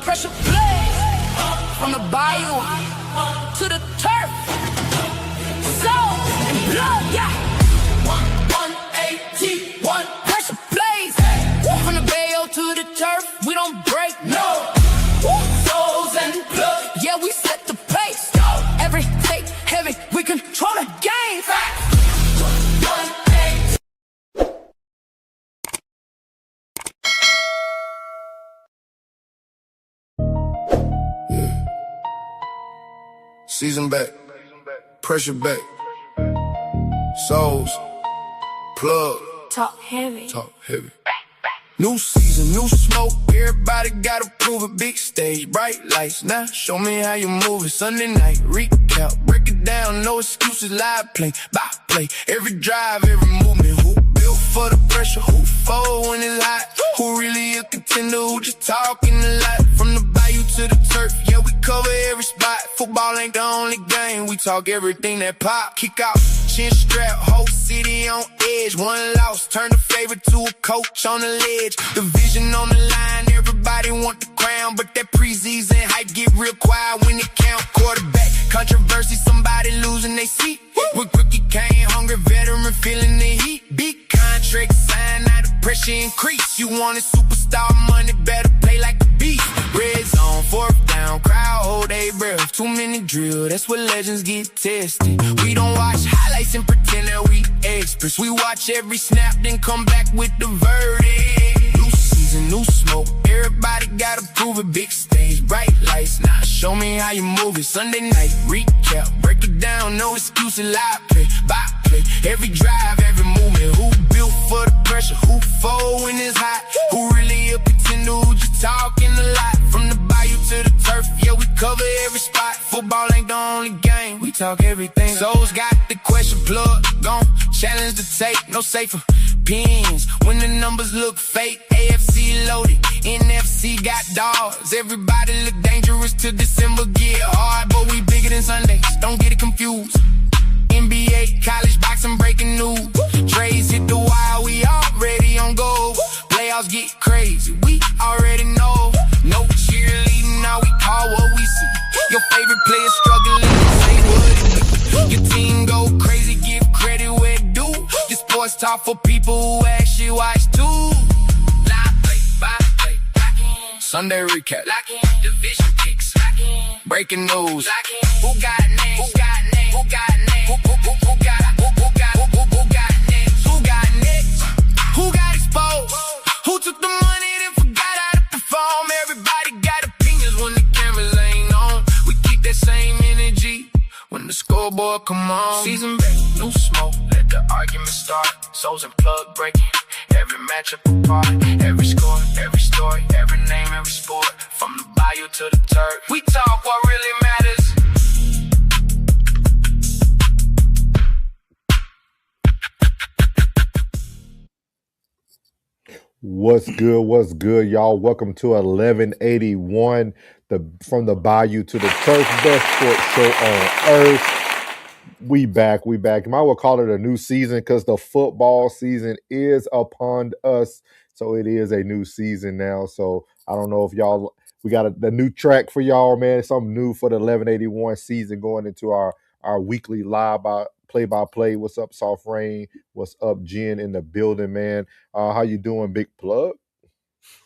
Pressure plays from the bayou to the turf. Soul and blood, yeah. 181. Pressure plays from the bayo to the turf. We don't break, no. Souls and blood, yeah, we set the pace. Every take heavy, we control the game. 180. Season back, pressure back, souls, plug, Talk heavy. talk heavy. New season, new smoke, everybody gotta prove it. Big stage, bright lights, now show me how you move it. Sunday night, recap, break it down, no excuses, live play, by play. Every drive, every movement, who built for the pressure, who fold when it's hot, who really a contender, who just talking a lot. From the bayou to the turf, yeah, we cover every spot. Football ain't the only game, we talk everything that pop. Kick out, chin strap, whole city on edge. One loss, turn the favorite to a coach on the ledge. The vision on the line, everybody want the crown, but that preseason hype get real quiet when it count. Quarterback, controversy, somebody losing their seat. With rookie came hungry, veteran feeling the heat. Big contract sign, now the pressure increase. You want a superstar money, better play like a beast. Red zone, fourth down, crowd hold their breath. 2 minute drill, that's where legends get tested. We don't watch highlights and pretend that we experts. We watch every snap, then come back with the verdict. New season, new smoke, everybody gotta prove it. Big stage, bright lights, now show me how you move it. Sunday night, recap, break it down, no excuses, live play, by play. Every drive, every movement, who built for the pressure, who fold when it's hot, who really a contender, who just talking a lot. From the bayou to the turf, yeah, we cover every spot. Football ain't the only game, we talk everything. Souls got the question, plug, gon' challenge the tape, no safer pins. When the numbers look fake, AFC loaded, NFC got dogs. Everybody look dangerous till December get hard, but we bigger than Sundays, don't get it confused. NBA, college, boxing, breaking news. Trades hit the wire, we already on go. Playoffs get crazy, we already know. No cheerleading, now we call what we see. Your favorite player struggling, say what it do. Your team go crazy, give credit where it due. Your sports talk for people who actually watch too. Live play, by play, lock in. Sunday recap, lock in. Division picks, lock in. Breaking news, lock in. Who got names? Who got names? Who got names? Who got next? Who got next? Who got exposed? Who took the money then forgot how to perform? Everybody got opinions when the cameras ain't on. We keep that same energy when the scoreboard come on. Season back, new smoke, let the argument start. Souls and plug breaking, every matchup apart. Every score, every story, every name, every sport. From the bayou to the turf, we talk what really matters. What's good? What's good, y'all? Welcome to 1181, from the Bayou to the Turf, best sports show on earth. We back. You might well call it a new season because the football season is upon us. So it is a new season now. So I don't know if y'all, we got the new track for y'all, man. Something new for the 1181 season going into our weekly live play-by-play. What's up, Soft Rain? What's up, Jen in the building, man? How you doing, Big Plug?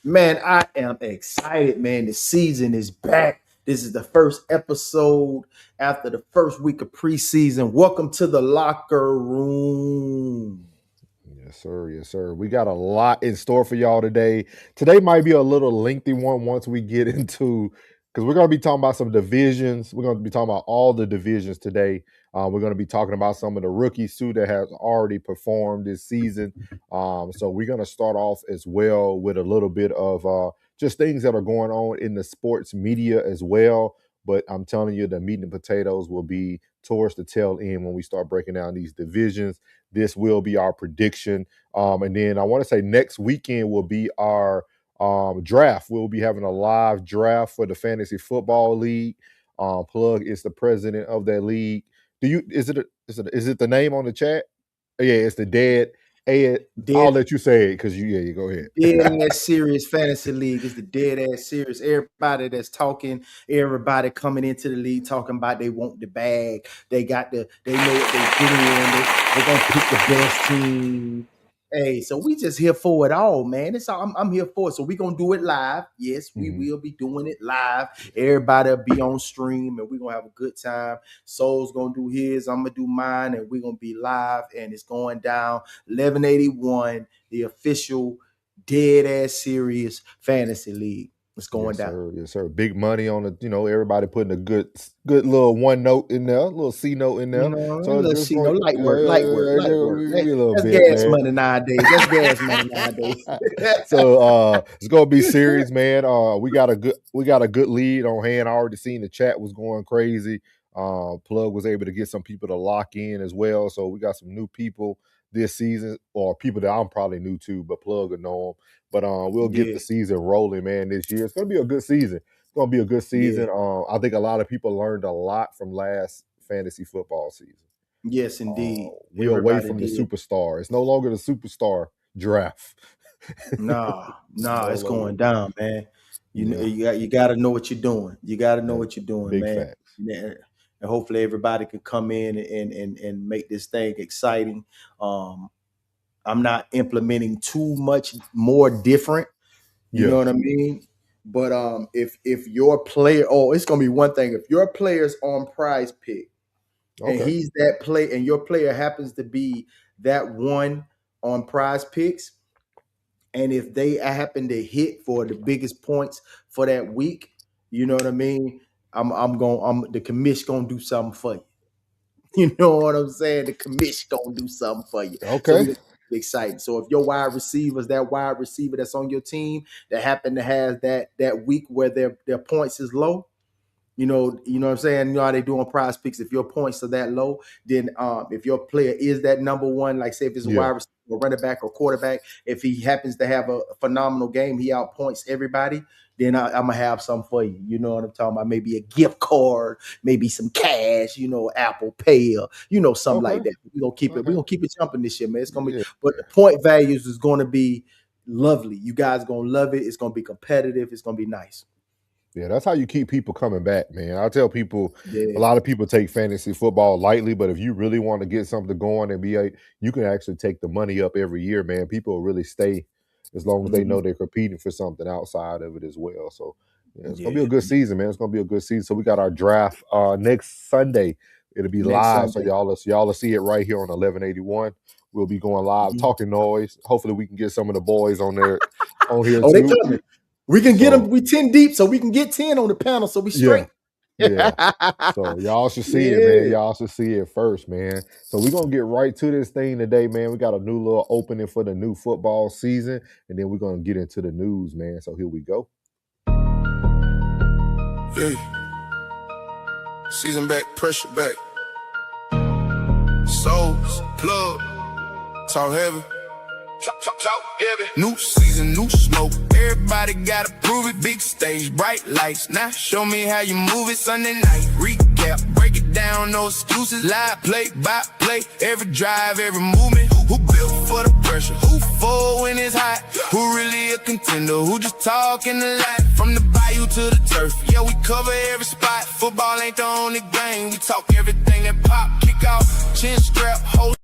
Man, I am excited, man. The season is back. This is the first episode after the first week of preseason. Welcome to the locker room. Yes, sir. Yes, sir. We got a lot in store for y'all today. Today might be a little lengthy one once we get into, because we're going to be talking about some divisions. We're going to be talking about all the divisions today. We're going to be talking about some of the rookies, too, that has already performed this season. So we're going to start off as well with a little bit of just things that are going on in the sports media as well. But I'm telling you, the meat and potatoes will be towards the tail end when we start breaking down these divisions. This will be our prediction. And then I want to say next weekend will be our draft. We'll be having a live draft for the Fantasy Football League. Plug is the president of that league. Is it the name on the chat? Yeah, it's the Dead I'll Dead, let you say it because you go ahead. dead ass serious fantasy league. It's the dead ass serious. Everybody that's talking, everybody coming into the league talking about they want the bag. They know what they doing. They're gonna pick the best team. Hey, so we just here for it all, man. It's all, I'm here for it. So we gonna do it live. Yes, we will be doing it live. Everybody'll be on stream, and we're gonna have a good time. Soul's gonna do his, I'm gonna do mine, and we're gonna be live. And it's going down 1181, the official dead ass serious fantasy league. It's going down. Sir. Yes, sir. Big money on the, everybody putting a good little one note in there, a little C note in there. So Let's just see, no light work. be a little That's bit, gas man. money nowadays. That's gas money nadays. So it's gonna be serious, man. We got a good lead on hand. I already seen the chat was going crazy. Plug was able to get some people to lock in as well. So we got some new people this season, or people that I'm probably new to, but Plug will know them. But we'll get the season rolling, man, this year. It's gonna be a good season. It's gonna be a good season. I think a lot of people learned a lot from last fantasy football season. Yes, indeed. We're away from the superstar. It's no longer the superstar draft. Nah, it's going down, man. You got to know what you're doing. You got to know what you're doing, big man. Facts. Yeah. And hopefully everybody can come in and make this thing exciting. I'm not implementing too much more different. You know what I mean? But if your player, it's gonna be one thing. If your player's on Prize Pick, and he's that play, and your player happens to be that one on Prize Picks, and if they happen to hit for the biggest points for that week, you know what I mean? The commission gonna do something for you. You know what I'm saying? The commission gonna do something for you. Okay. So exciting. So if your wide receivers, that wide receiver that's on your team that happen to have that week where their points is low, you know what I'm saying? You know how they do on Prize Picks. If your points are that low, then if your player is that number one, like say if it's a wide receiver, or running back, or quarterback, if he happens to have a phenomenal game, he outpoints everybody, then I'm gonna have something for you. You know what I'm talking about? Maybe a gift card, maybe some cash, Apple Pay, or something like that. We're gonna keep it. We're gonna keep it jumping this year, man. It's gonna be, but the point values is gonna be lovely. You guys gonna love it. It's gonna be competitive. It's gonna be nice. Yeah, that's how you keep people coming back, man. I tell people, a lot of people take fantasy football lightly, but if you really want to get something going and you can actually take the money up every year, man. People will really stay as long as they know they're competing for something outside of it as well. So it's gonna be a good season, man. It's gonna be a good season. So we got our draft next Sunday. It'll be live, so y'all will see it right here on 1181. We'll be going live, talking noise. Hopefully, we can get some of the boys on here too. They coming. We can get them. We 10 deep, so we can get 10 on the panel, so we straight. Yeah. So y'all should see it, man. Y'all should see it first, man. So we're gonna get right to this thing today, man. We got a new little opening for the new football season, and then we're gonna get into the news, man. So here we go. Season back, pressure back. Souls, plug, talk heavy. Talk heavy. New season, new smoke. Everybody gotta prove it. Big stage, bright lights. Now show me how you move it. Sunday night recap, break it down, no excuses. Live play by play, every drive, every movement. Who built for the pressure? Who fall when it's hot? Who really a contender? Who just talking a lot? From the bayou to the turf, yeah, we cover every spot. Football ain't the only game. We talk everything that pop, kick off, chin strap, hold.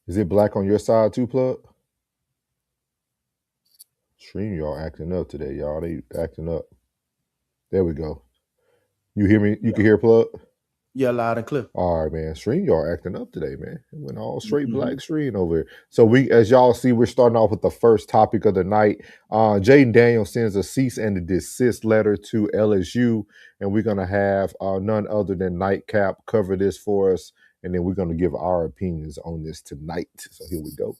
Is it black on your side too, Plug? Stream y'all acting up today, y'all. They acting up. There we go. You hear me? You can hear Plug? Yeah, loud and clear. All right, man. Stream y'all acting up today, man. It went all straight black screen over here. So as y'all see, we're starting off with the first topic of the night. Jayden Daniels sends a cease and desist letter to LSU, and we're gonna have none other than Nightcap cover this for us, and then we're gonna give our opinions on this tonight. So here we go.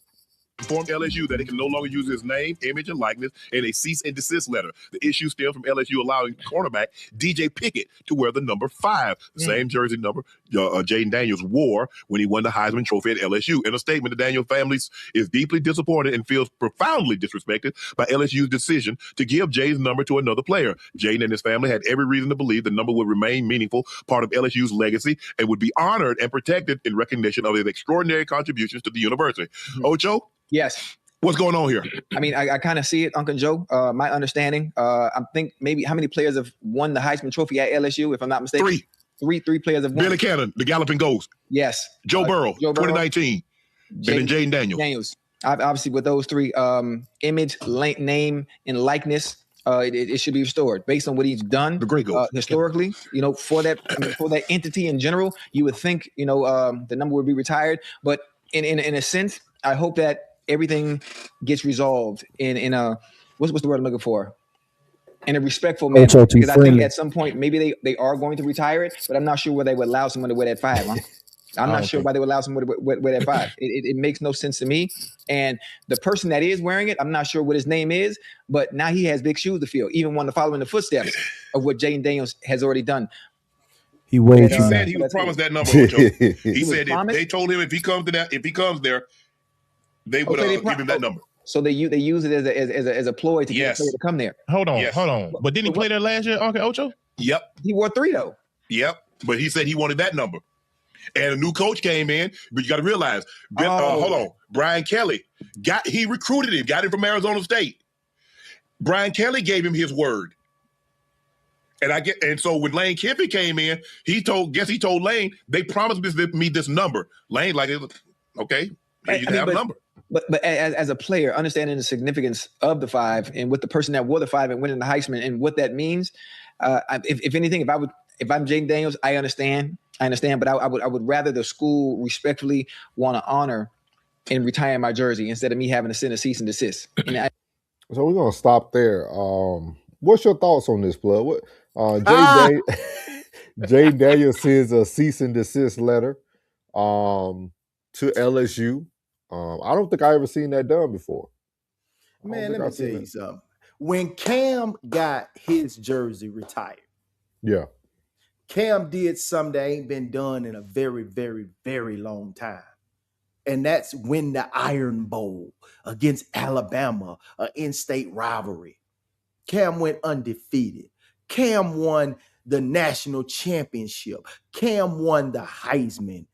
Informed LSU that it can no longer use his name, image, and likeness in a cease and desist letter. The issue stemmed from LSU allowing cornerback DJ Pickett to wear the number 5, the same jersey number Jayden Daniels wore when he won the Heisman Trophy at LSU. In a statement, the Daniels family is deeply disappointed and feels profoundly disrespected by LSU's decision to give Jay's number to another player. Jayden and his family had every reason to believe the number would remain meaningful part of LSU's legacy and would be honored and protected in recognition of his extraordinary contributions to the university. Ocho? Yes. What's going on here? I mean, I kind of see it, Uncle Joe. My understanding, I think maybe how many players have won the Heisman Trophy at LSU, if I'm not mistaken? Three players have won. Billy Cannon, the Galloping Ghost. Yes. Joe Burrow, 2019. And then Jayden Daniels. Obviously, with those three, image, name, and likeness, it should be restored based on what he's done. The great ghost. Historically, for that entity in general, you would think, the number would be retired. But in a sense, I hope that everything gets resolved in a what's the word I'm looking for? In a respectful manner. Because I think at some point maybe they are going to retire it, but I'm not sure whether they would allow someone to wear that 5. Huh? I'm not sure why they would allow someone to wear that 5. It makes no sense to me. And the person that is wearing it, I'm not sure what his name is, but now he has big shoes to fill, even one to follow in the footsteps of what Jayden Daniels has already done. He said he was promised that number. He said they told him if he comes there, they would give him that number. So they use it as a ploy to get a player to come there. Hold on. But didn't he play there last year, Uncle Ocho? Yep. He wore 3 though. Yep. But he said he wanted that number. And a new coach came in, but you got to realize, hold on, Brian Kelly he recruited him, got him from Arizona State. Brian Kelly gave him his word. And so when Lane Kiffin came in, he told Lane, they promised me this number. Lane, okay, you have a number. But as a player, understanding the significance of the 5 and with the person that wore the 5 and winning the Heisman and what that means, if anything, if I'm Jayden Daniels, I understand, but I would rather the school respectfully want to honor and retire my jersey instead of me having to send a cease and desist. So we're gonna stop there. What's your thoughts on this, Blood? Jayden Daniels sends a cease and desist letter to LSU. I don't think I ever seen that done before. Man, let me tell you something. When Cam got his jersey retired, yeah, Cam did something that ain't been done in a very, very, very long time. And that's win the Iron Bowl against Alabama, an in-state rivalry. Cam went undefeated. Cam won the national championship. Cam won the Heisman.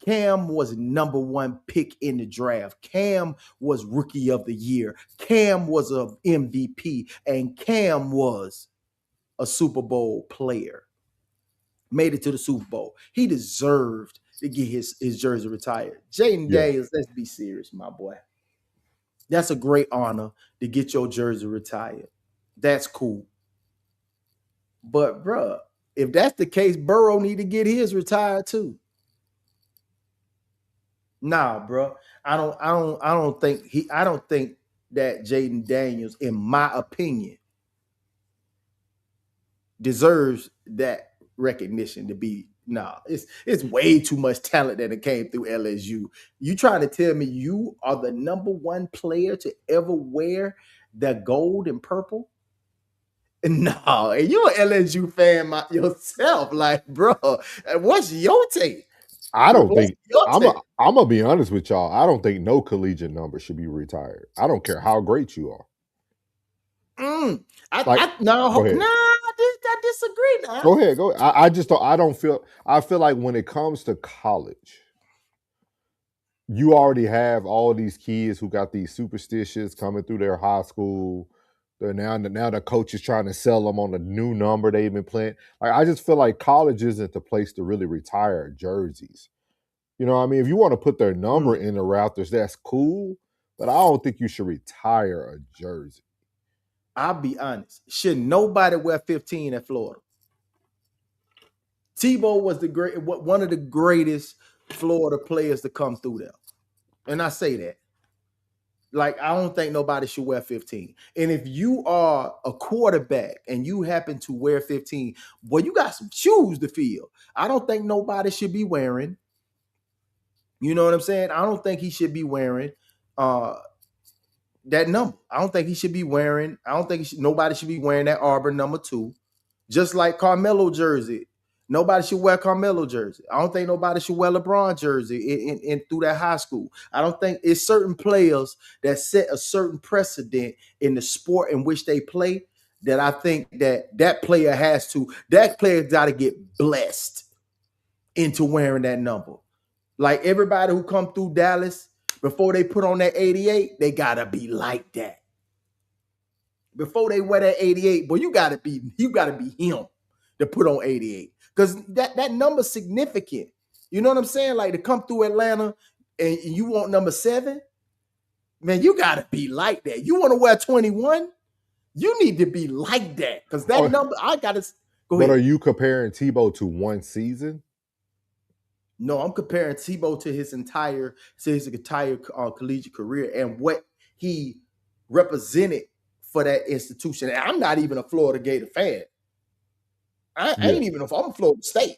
Cam was number 1 pick in the draft. Cam was rookie of the year. Cam was an MVP. And Cam was a Super Bowl player. Made it to the Super Bowl. He deserved to get his jersey retired. Jayden Daniels, let's be serious, my boy. That's a great honor to get your jersey retired. That's cool. But, bruh, if that's the case, Burrow need to get his retired too. Nah, bro. I don't think that Jayden Daniels, in my opinion, deserves that recognition to be. Nah, it's way too much talent that it came through LSU. You trying to tell me you are the number 1 player to ever wear the gold and purple? No, and you're an LSU fan yourself. Like, bro, what's your take? I don't think I'm gonna be honest with y'all. I don't think no collegiate number should be retired. I don't care how great you are. I disagree. Now. Go ahead. I feel like when it comes to college, you already have all these kids who got these superstitions coming through their high school. Now the coach is trying to sell them on a new number they've been playing. Like, I just feel like college isn't the place to really retire jerseys. You know what I mean? If you want to put their number in the rafters, that's cool. But I don't think you should retire a jersey. I'll be honest. Should nobody wear 15 at Florida? Tebow was one of the greatest Florida players to come through there. And I say that. Like, I don't think nobody should wear 15. And if you are a quarterback and you happen to wear 15, boy, you got some shoes to fill. I don't think nobody should be wearing, you know what I'm saying? I don't think he should be wearing that number. I don't think nobody should be wearing that Auburn number 2. Just like Carmelo jersey Nobody should wear Carmelo jersey. I don't think nobody should wear LeBron jersey in through that high school. I don't think it's certain players that set a certain precedent in the sport in which they play that I think that player got to get blessed into wearing that number. Like everybody who come through Dallas before they put on that 88, they got to be like that. Before they wear that 88, boy, you got to be him to put on 88. Because that number's significant. You know what I'm saying? Like to come through Atlanta and you want number 7, man, you got to be like that. You want to wear 21? You need to be like that. Because that number, I got to go ahead. But are you comparing Tebow to one season? No, I'm comparing Tebow to his entire collegiate career and what he represented for that institution. And I'm not even a Florida Gator fan. I ain't even if I'm Florida State.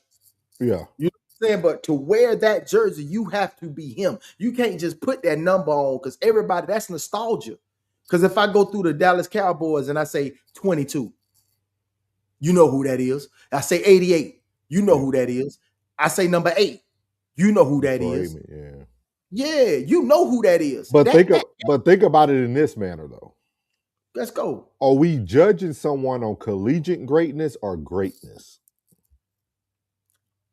Yeah. You know what I'm saying? But to wear that jersey, you have to be him. You can't just put that number on because everybody, that's nostalgia. Because if I go through the Dallas Cowboys and I say 22, you know who that is. I say 88, you know who that is. I say number 8, you know who that is. Yeah, you know who that is. But think about it in this manner, though. Let's go. Are we judging someone on collegiate greatness or greatness?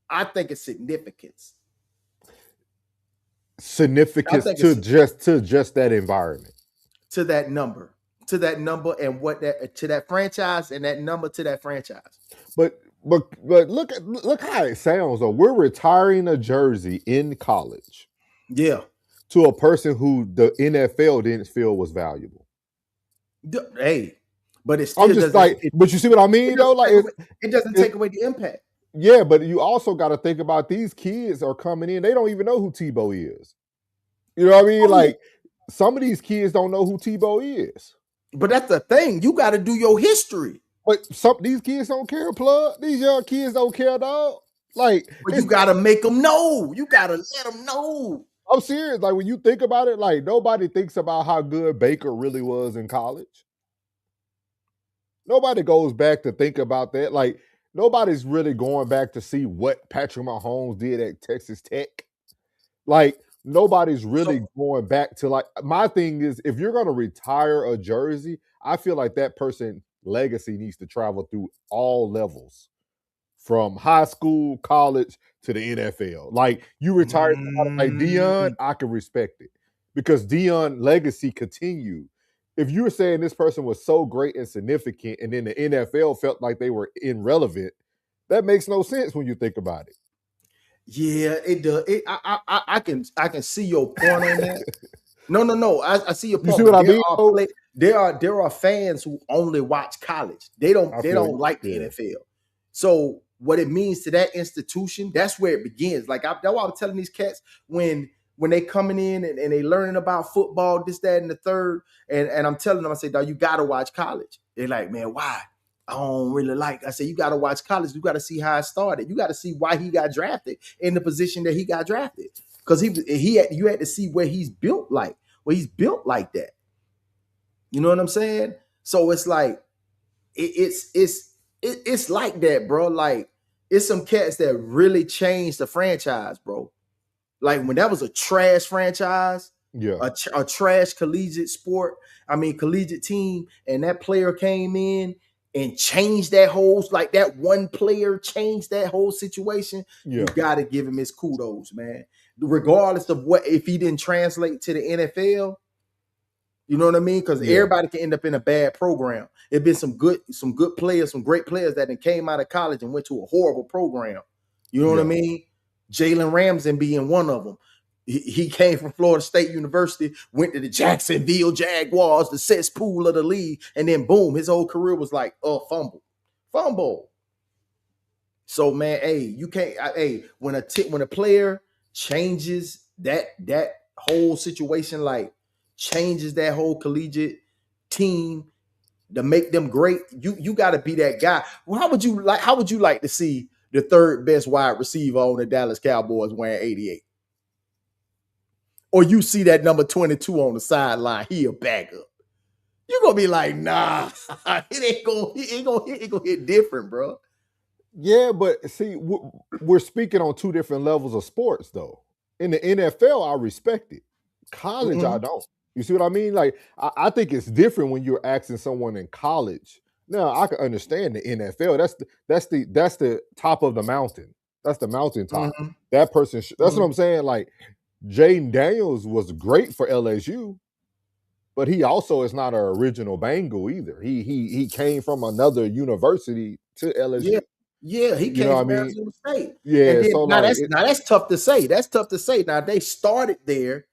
I think it's significance. Significance to just that environment. To that number and what that to that franchise and that number to that franchise. But look how it sounds though. We're retiring a jersey in college. Yeah. To a person who the NFL didn't feel was valuable. Hey, but it's still I'm just like, but you see what I mean though? Like it doesn't take away the impact. Yeah, but you also got to think about these kids are coming in. They don't even know who Tebow is. You know what I mean? Like some of these kids don't know who Tebow is. But that's the thing. You got to do your history. But these kids don't care, plug. These young kids don't care, dog. Like, but you got to make them know. You got to let them know. I'm serious. Like when you think about it, like nobody thinks about how good Baker really was in college. Nobody goes back to think about that. Like nobody's really going back to see what Patrick Mahomes did at Texas Tech. Like nobody's really going back to like, my thing is if you're going to retire a jersey, I feel like that person's legacy needs to travel through all levels from high school, college to the NFL. Like you retired like Deion, I can respect it because Deion's legacy continued. If you were saying this person was so great and significant and then the NFL felt like they were irrelevant, that makes no sense when you think about it. Yeah, it does. I can see your point on that. No. I see your point. You see what I mean? There are fans who only watch college. They don't like the NFL. So what it means to that institution, that's where it begins. Like that's why I was telling these cats when they coming in and they learning about football, this, that, and the third, and I'm telling them, I say, dog, you gotta watch college. They're like, man, why? I don't really like. I say, you gotta watch college. You gotta see how it started. You gotta see why he got drafted in the position that he got drafted. Because you had to see where he's built like that. You know what I'm saying? So it's like it's like that, bro. Like it's some cats that really changed the franchise, bro. Like when that was a trash franchise, a trash collegiate team, and that player came in and changed that whole, like that one player changed that whole situation. You got to give him his kudos, man. Regardless of what, if he didn't translate to the NFL, you know what I mean? Because everybody can end up in a bad program. There's been some good players, some great players that then came out of college and went to a horrible program. You know what I mean? Jalen Ramsey being one of them. He came from Florida State University, went to the Jacksonville Jaguars, the cesspool of the league, and then boom, his whole career was like, fumble. So man, hey, you can't. When a player changes that whole situation, like changes that whole collegiate team to make them great, you got to be that guy. Well, how would you like to see the third best wide receiver on the Dallas Cowboys wearing 88? Or you see that number 22 on the sideline, he a backup. You're gonna be like, nah, it ain't gonna hit different, bro. Yeah, but see, we're speaking on two different levels of sports, though. In the NFL, I respect it. College, I Mhm. don't. You see what I mean? Like, I think it's different when you're asking someone in college. Now, I can understand the NFL. That's the top of the mountain. That's the mountaintop. Mhm. That person. That's what Mhm. I'm saying. Like, Jayden Daniels was great for LSU, but he also is not an original Bengal either. He came from another university to Yeah. LSU. Yeah, he You know came what I from mean? Arizona State. And Yeah, then so now like that's tough to say. That's tough to say. Now they started there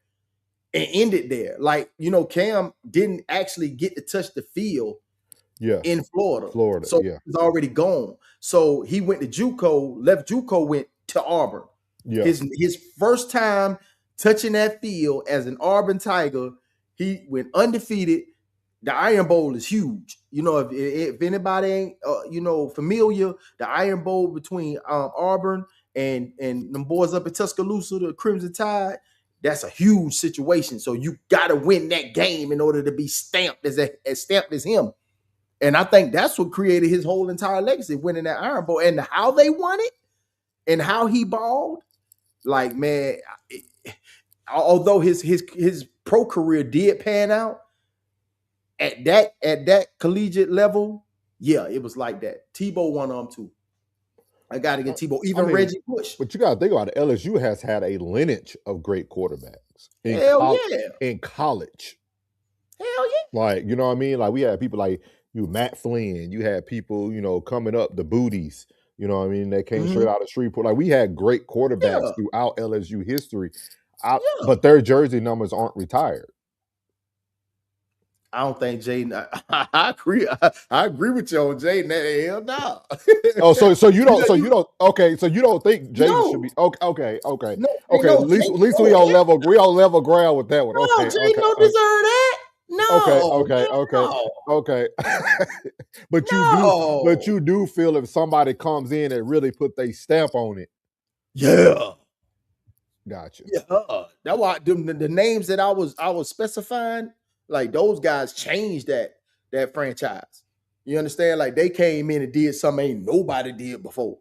and ended there. Like, Cam didn't actually get to touch the field yes, in Florida. Florida, So yeah, he's already gone. So he went to JUCO, left JUCO, went to Auburn. yeah, His first time touching that field as an Auburn Tiger, he went undefeated. The Iron Bowl is huge. If anybody ain't familiar, the Iron Bowl between Auburn and them boys up in Tuscaloosa, the Crimson Tide, that's a huge situation. So you got to win that game in order to be stamped as stamped as him. And I think that's what created his whole entire legacy, winning that Iron Bowl. And how they won it and how he balled, like, man, although his pro career did pan out, at that collegiate level, yeah, it was like that. Tebow won too. I got to get Tebow. I Even mean, Reggie Bush. but you got to think about it. LSU has had a lineage of great quarterbacks Hell yeah. in college. Hell yeah. Like, you know what I mean? Like we had people like Matt Flynn. You had people, coming up the booties. You know what I mean? That came straight out of Shreveport. Like we had great quarterbacks Yeah. throughout LSU history, Yeah. but their jersey numbers aren't retired. I don't think Jayden. I agree. I agree with you on Jayden. Hell no. Oh, so you don't okay, so you don't think Jayden should No. be okay. No, Okay, at least we on level ground with that one. No, Okay, Jayden don't deserve that. No. okay. But No. you do feel if somebody comes in and really put their stamp on it. Yeah. Gotcha. Yeah. That's why the names that I was specifying, like those guys changed that franchise. You understand? Like they came in and did something ain't nobody did before.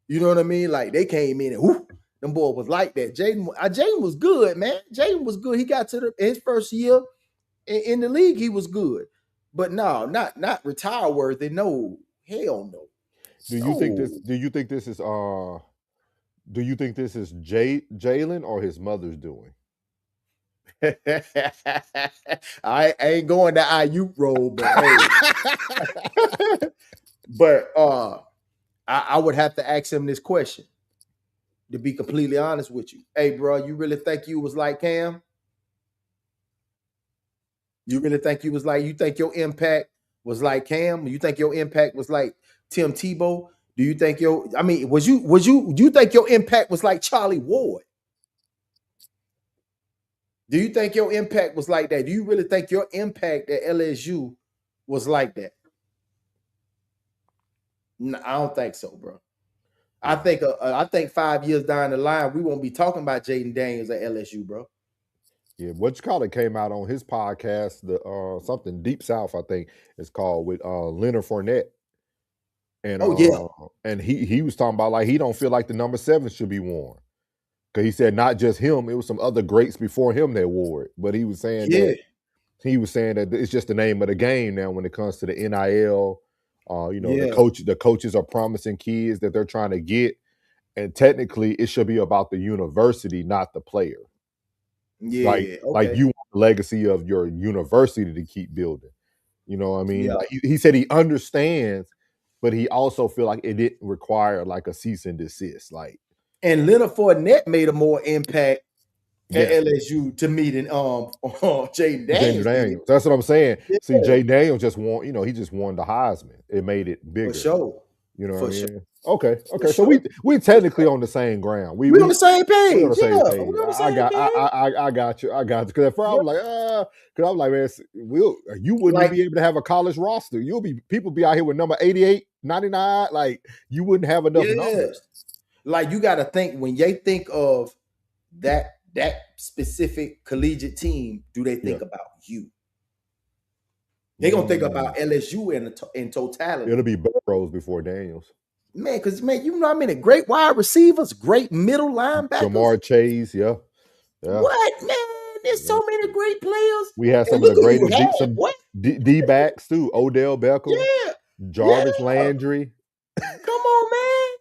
You know what I mean? Like they came in and whoop, them boy was like that. Jayden was good, man. Jayden was good. He got to his first year in the league, he was good. But no, not retire worthy. No, hell no. Do you think this is do you think this is Jalen or his mother's doing? I ain't going to IU role, but hey. But I would have to ask him this question, to be completely honest with you. Hey, bro, you really think you was like Cam? You really think you think your impact was like Cam? You think your impact was like Tim Tebow? Do you think you think your impact was like Charlie Ward? Do you think your impact was like that? Do you really think your impact at LSU was like that? No, I don't think so, bro. I think 5 years down the line, we won't be talking about Jayden Daniels at LSU, bro. Yeah, what you call it came out on his podcast, the something Deep South, I think it's called, with Leonard Fournette. And and he was talking about like he don't feel like the number 7 should be worn. Because he said not just him, it was some other greats before him that wore it. But he was saying that it's just the name of the game now when it comes to the NIL. The coaches are promising kids that they're trying to get, and technically it should be about the university, not the player. Yeah, like you want the legacy of your university to keep building. You know what I mean? Yeah. Like he said he understands, but he also feel like it didn't require like a cease and desist. Like, and Leonard Fournette made a more impact at LSU to me than Jayden Daniels. That's what I'm saying. Yeah. See, Jayden Daniels just won, he just won the Heisman. It made it bigger. For sure. You know what I mean? Sure. Okay. For So sure. we technically on the same ground. We on the same page. We on the same page. We're on the same page. I got you. Because at first I was like, because I'm like, man, you wouldn't be able to have a college roster. People be out here with number 88, 99. Like you wouldn't have enough numbers. Like you got to think when they think of that specific collegiate team, do they think about you? They're gonna think about LSU in totality. It'll be Burrows before Daniels. Man, because you know how many great wide receivers, great middle linebackers. Jamar Chase, yeah. What, man? There's so many great players. We had some And of the look who you greatest had, boy. D-backs too. Odell Beckham, Yeah, Jarvis yeah. Landry. Come on, man.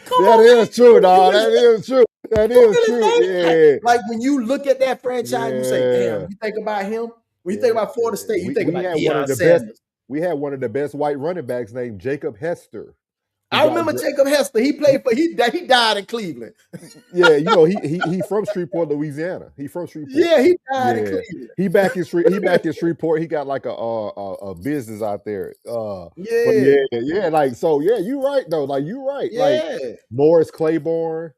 Come That on, man. is true, dog. That is true. That is true. Yeah. Like when you look at that franchise, you say, Yeah. damn, you think about him. When you think about Florida State, you think about had Deion one of the Sanders. best. We had one of the best white running backs named Jacob Hester. I remember Jacob Hester. He played for he died in Cleveland. Yeah, you know he from Shreveport, Louisiana. He from Shreveport. Yeah, he died in Cleveland. He back in Shreveport. He got like a business out there. Yeah. Like so. Yeah, you right though. Like you right. Yeah. Like Morris Claiborne.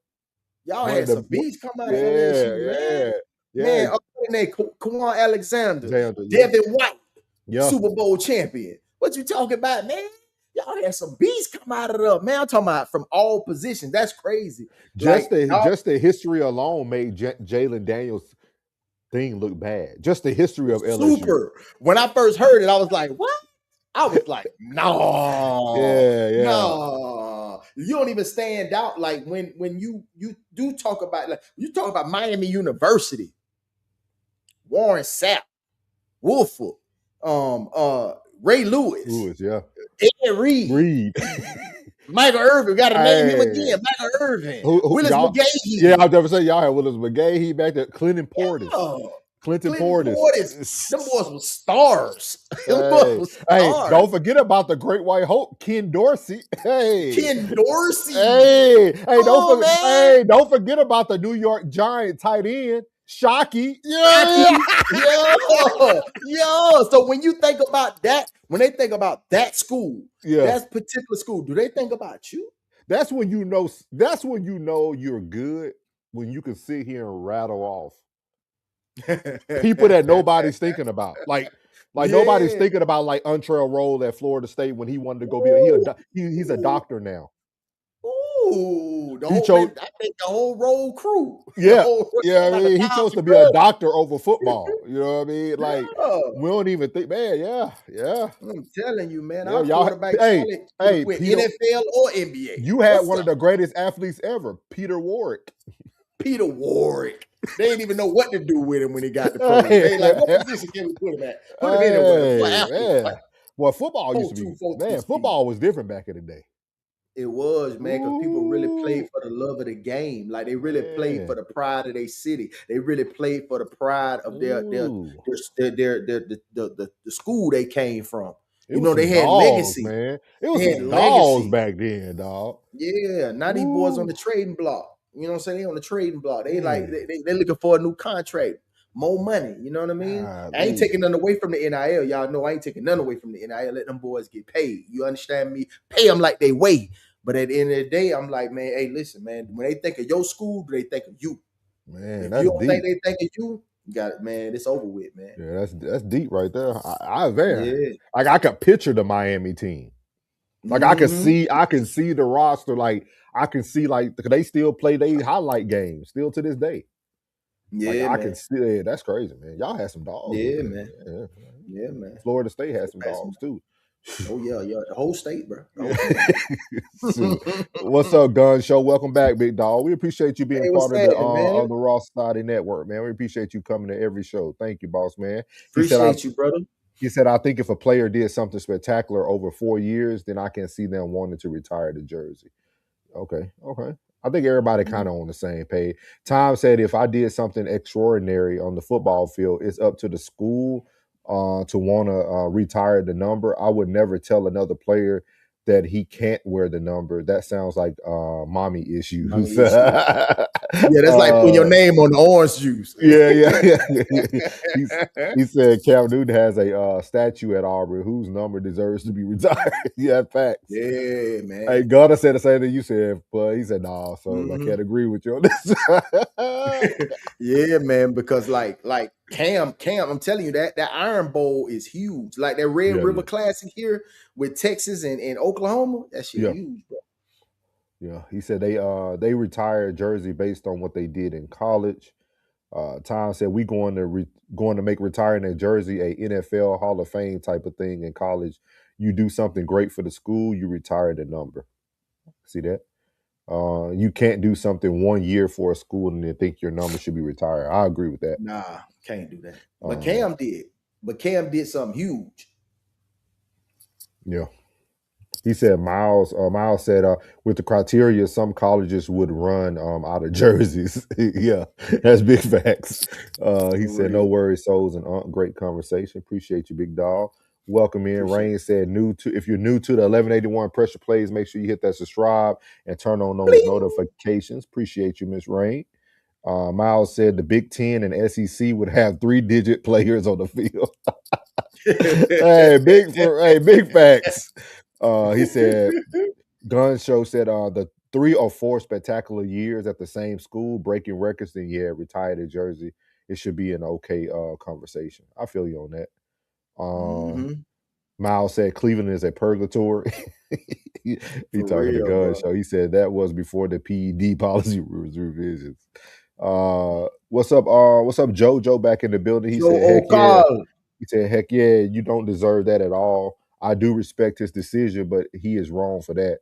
Y'all had some beats come out of LSU, man. Man, Kwan Alexander, Devin White, Super Bowl champion. What you talking about, man? Y'all had some beasts come out of there, man. I'm talking about from all positions. That's crazy. Just the history alone made Jayden Daniels thing look bad. Just the history of LSU. Super. When I first heard it, I was like, what? I was like, no. Yeah. No. You don't even stand out like when you do talk about, like you talk about Miami University, Warren Sapp, Wolford, Ray Lewis, Ed Reed. Michael Irvin, got to name him again. Michael Irvin, Willis McGahee. Yeah, I was never say y'all had Willis McGahee back there. Clinton Portis. Clinton Portis. Them boys were stars. Hey, don't forget about the Great White Hope, Ken Dorsey. Ken Dorsey. Don't forget about the New York Giant tight end, Shockey. So when you think about that, when they think about that school, that particular school, do they think about you? That's when you know. That's when you know you're good. When you can sit here and rattle off people that nobody's thinking about, like nobody's thinking about like Untrail Roll at Florida State when he wanted to go he's a doctor now. Ooh, I think the whole roll crew. Yeah, I mean, he chose to be a doctor over football. You know what I mean? Like we don't even think, man. Yeah. I'm telling you, man. Our quarterback with Peter, NFL or NBA. You had one of the greatest athletes ever, Peter Warwick. Peter Warwick. They didn't even know what to do with him when he got the pro. They like, what position can we put him at? Put him in there. Well, football used to be, football was different back in the day. It was, man, because people really played for the love of the game. Like they really played for the pride of their city. They really played for the pride of the school they came from. They had legacy. Man. It was some dogs back then, dog. Yeah, now these boys on the trading block. You know what I'm saying? They on the trading block. They they looking for a new contract, more money. You know what I mean? I ain't taking nothing away from the NIL. Y'all know I ain't taking nothing away from the NIL. Let them boys get paid. You understand me? Pay them like they weigh. But at the end of the day, I'm like, man, hey, listen, man. When they think of your school, do they think of you? Man, if that's you don't deep. think they think of you got it, man. It's over with, man. Yeah, that's deep right there. Like I could picture the Miami team. Like I can see the roster. Like I can see they still play their highlight games still to this day. Yeah, I can see that's crazy, man. Y'all had some dogs. Yeah, man. Yeah, man. Florida State had some dogs too. Oh yeah, the whole state, bro. What's up, Gun Show? Welcome back, big dog. We appreciate you being part of the Raw Society Network, man. We appreciate you coming to every show. Thank you, boss man. Appreciate you, brother. He said, I think if a player did something spectacular over 4 years, then I can see them wanting to retire the jersey. Okay. I think everybody kind of on the same page. Tom said, if I did something extraordinary on the football field, it's up to the school to want to retire the number. I would never tell another player that he can't wear the number. That sounds like mommy issues. Yeah, that's like putting your name on the orange juice. Yeah. He said Cam Newton has a statue at Auburn whose number deserves to be retired. Yeah, facts. Yeah, man. Hey, Gunner said the same thing you said, but he said, nah, so I can't agree with you on this. Yeah, man, because like Cam, I'm telling you that Iron Bowl is huge. Like that Red River Classic here with Texas and Oklahoma, that shit huge, bro. Yeah, he said they retired jersey based on what they did in college. Tom said we going to make retiring a jersey a NFL Hall of Fame type of thing in college. You do something great for the school, you retire the number. See that? You can't do something 1 year for a school and then think your number should be retired. I agree with that. Nah, can't do that. But Cam did. But Cam did something huge. Yeah. He said Miles said with the criteria, some colleges would run out of jerseys. Yeah, that's big facts. He said, no worries, souls, and great conversation. Appreciate you, big dog. Welcome in. Rain said, if you're new to the 1181 Pressure Plays, make sure you hit that subscribe and turn on those notifications. Appreciate you, Miss Rain. Miles said the Big Ten and SEC would have 3-digit players on the field. Hey, big facts. He said, Gun Show said the 3 or 4 spectacular years at the same school, breaking records, then retired in Jersey. It should be an okay conversation. I feel you on that. Miles said Cleveland is a purgatory. he talking to Gun Show. He said that was before the PED policy revisions. What's up, JoJo back in the building? He said, heck yeah. He said, heck yeah, you don't deserve that at all. I do respect his decision, but he is wrong for that.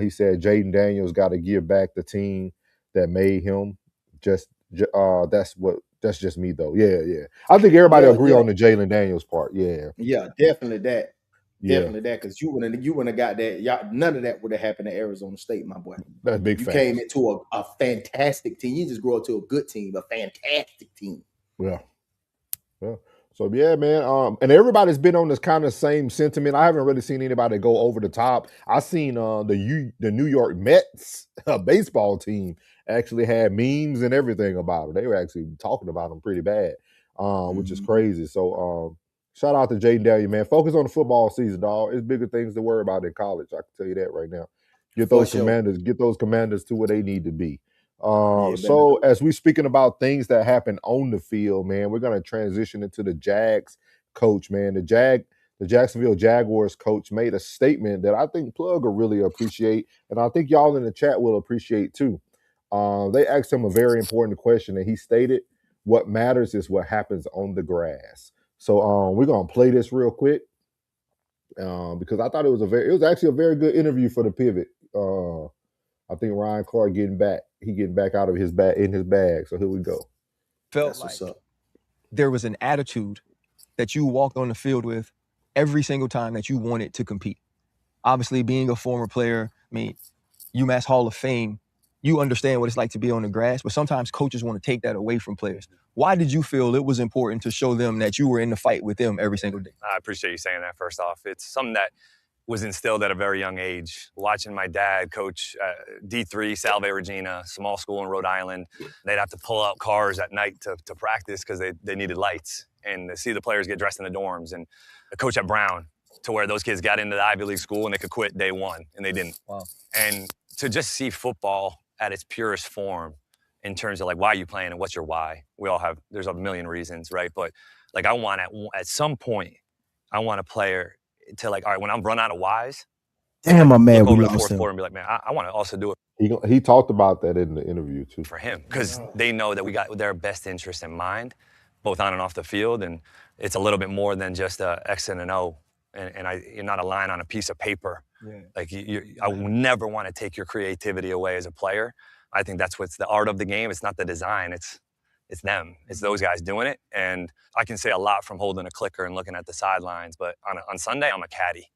He said Jayden Daniels got to give back the team that made him. That's just me though. Yeah. I think everybody agree on the Jayden Daniels part. Yeah. Yeah, definitely that. Definitely that, because you wouldn't have got that. None of that would have happened at Arizona State, my boy. That's big. You came into a fantastic team. You just grew up to a good team, a fantastic team. Yeah. So yeah, man. And everybody's been on this kind of same sentiment. I haven't really seen anybody go over the top. I seen the New York Mets baseball team actually had memes and everything about it. They were actually talking about them pretty bad, which is crazy. So shout out to Jayden Daniels, man. Focus on the football season, dog. It's bigger things to worry about in college. I can tell you that right now. Get those commanders to where they need to be. So as we speaking about things that happen on the field, man, we're going to transition into the Jags coach, man. The Jacksonville Jaguars coach made a statement that I think Plug will really appreciate, and I think y'all in the chat will appreciate too. They asked him a very important question, and he stated, what matters is what happens on the grass. So we're going to play this real quick because I thought it was actually a very good interview for the Pivot. I think Ryan Clark getting back out of his bag. So here we go. Felt like there was an attitude that you walked on the field with every single time that you wanted to compete. Obviously, being a former player, I mean, UMass Hall of Fame, you understand what it's like to be on the grass, but sometimes coaches want to take that away from players. Why did you feel it was important to show them that you were in the fight with them every single day? I appreciate you saying that, first off. It's something that was instilled at a very young age. Watching my dad coach D3, Salve Regina, small school in Rhode Island. They'd have to pull out cars at night to practice because they needed lights. And to see the players get dressed in the dorms. And a coach at Brown, to where those kids got into the Ivy League school and they could quit day one, and they didn't. Wow. And to just see football at its purest form in terms of like, why are you playing and what's your why? There's a million reasons, right? But like, I want at some point, I want a player to like, all right, when I'm run out of whys, damn, my man, look over the fourth quarter and be like, man, I want to also do it. He talked about that in the interview too. For him, because they know that we got their best interest in mind, both on and off the field, and it's a little bit more than just a X and an O, and you're not a line on a piece of paper. Yeah. Like I will never want to take your creativity away as a player. I think that's what's the art of the game. It's not the design. It's them. It's those guys doing it. And I can say a lot from holding a clicker and looking at the sidelines, but on Sunday, I'm a caddy.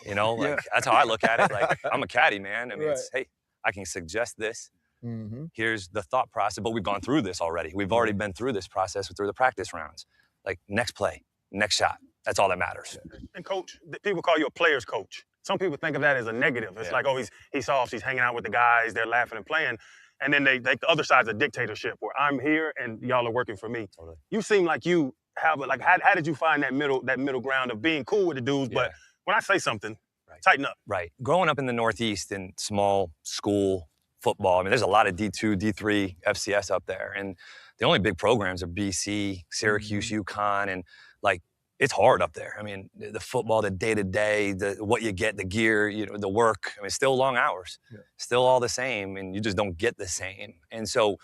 You know, like that's how I look at it. Like, I'm a caddy, man. I mean, it's, hey, I can suggest this. Mm-hmm. Here's the thought process, but we've gone through this already. We've already been through this process through the practice rounds. Like, next play, next shot. That's all that matters. And coach, people call you a player's coach. Some people think of that as a negative. It's like, oh, he's soft, he's hanging out with the guys, they're laughing and playing. And then they the other side's a dictatorship where I'm here and y'all are working for me. Totally. You seem like you have like, how did you find that middle ground of being cool with the dudes, but when I say something, tighten up. Right. Growing up in the Northeast in small school football, I mean, there's a lot of D2, D3, FCS up there. And the only big programs are BC, Syracuse, UConn, and like, it's hard up there. I mean, the football, the day-to-day, what you get, the gear, the work, I mean, still long hours, still all the same, and you just don't get the same. And so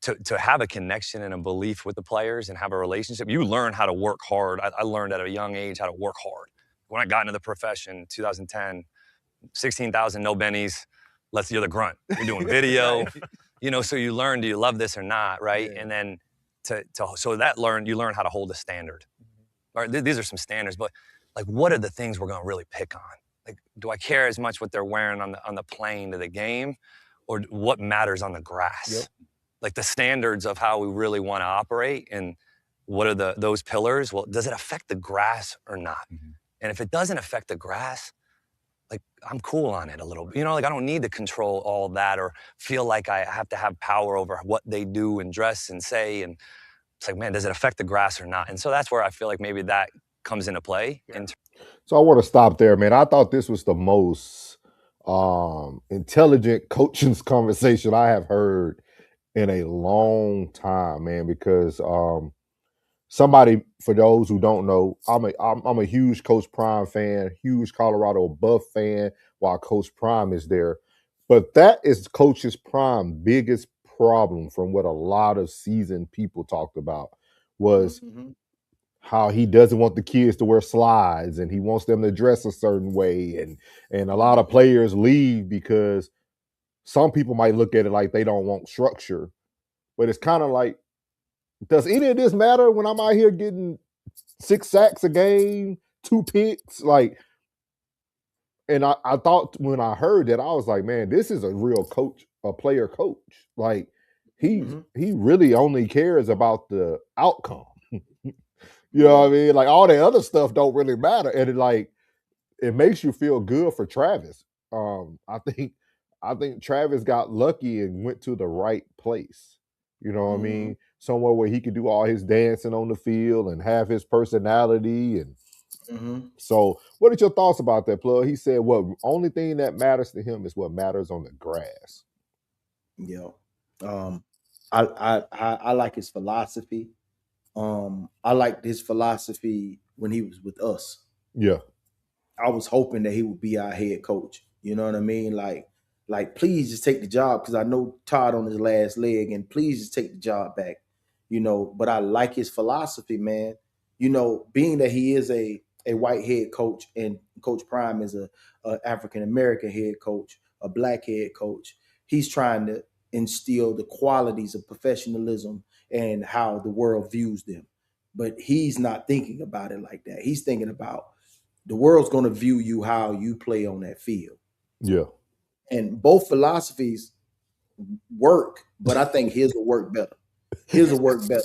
to have a connection and a belief with the players and have a relationship, you learn how to work hard. I learned at a young age how to work hard. When I got into the profession, 2010, 16,000 no bennies, you're the grunt. You're doing video, Right. you know, so you learn, do you love this or not, right? Yeah. And then you learn how to hold a standard. All right, these are some standards, but like, what are the things we're gonna really pick on? Like, do I care as much what they're wearing on the plane to the game, or what matters on the grass? Yep. Like the standards of how we really want to operate, and what are those pillars? Well, does it affect the grass or not? And if it doesn't affect the grass, like, I'm cool on it a little bit. You know, like, I don't need to control all that or feel like I have to have power over what they do and dress and say. And it's like, man, does it affect the grass or not? And so that's where I feel like maybe that comes into play. So I want to stop there, man. I thought this was the most intelligent coaching conversation I have heard in a long time, man, because somebody, for those who don't know, I'm a huge Coach Prime fan, huge Colorado Buff fan while Coach Prime is there. But that is Coach's Prime biggest problem, from what a lot of seasoned people talked about, was how he doesn't want the kids to wear slides and he wants them to dress a certain way. And a lot of players leave because some people might look at it like they don't want structure. But it's kind of like, does any of this matter when I'm out here getting 6 sacks a game, 2 picks? Like, and I thought when I heard that, I was like, man, this is a real coach, a player coach. Like, he really only cares about the outcome. You know what I mean? Like, all the other stuff don't really matter. And it makes you feel good for Travis. I think Travis got lucky and went to the right place. You know what I mean? Somewhere where he could do all his dancing on the field and have his personality. And so what are your thoughts about that, Plug? He said, what, only thing that matters to him is what matters on the grass. Yeah. I like his philosophy. I liked his philosophy when he was with us. Yeah. I was hoping that he would be our head coach. You know what I mean? Like, please just take the job, because I know Todd on his last leg, and please just take the job back. You know, but I like his philosophy, man. You know, being that he is a white head coach and Coach Prime is a African American head coach, a black head coach, he's trying to instill the qualities of professionalism and how the world views them. But he's not thinking about it like that. He's thinking about the world's going to view you how you play on that field. Yeah. And both philosophies work, but I think his will work better. His will work better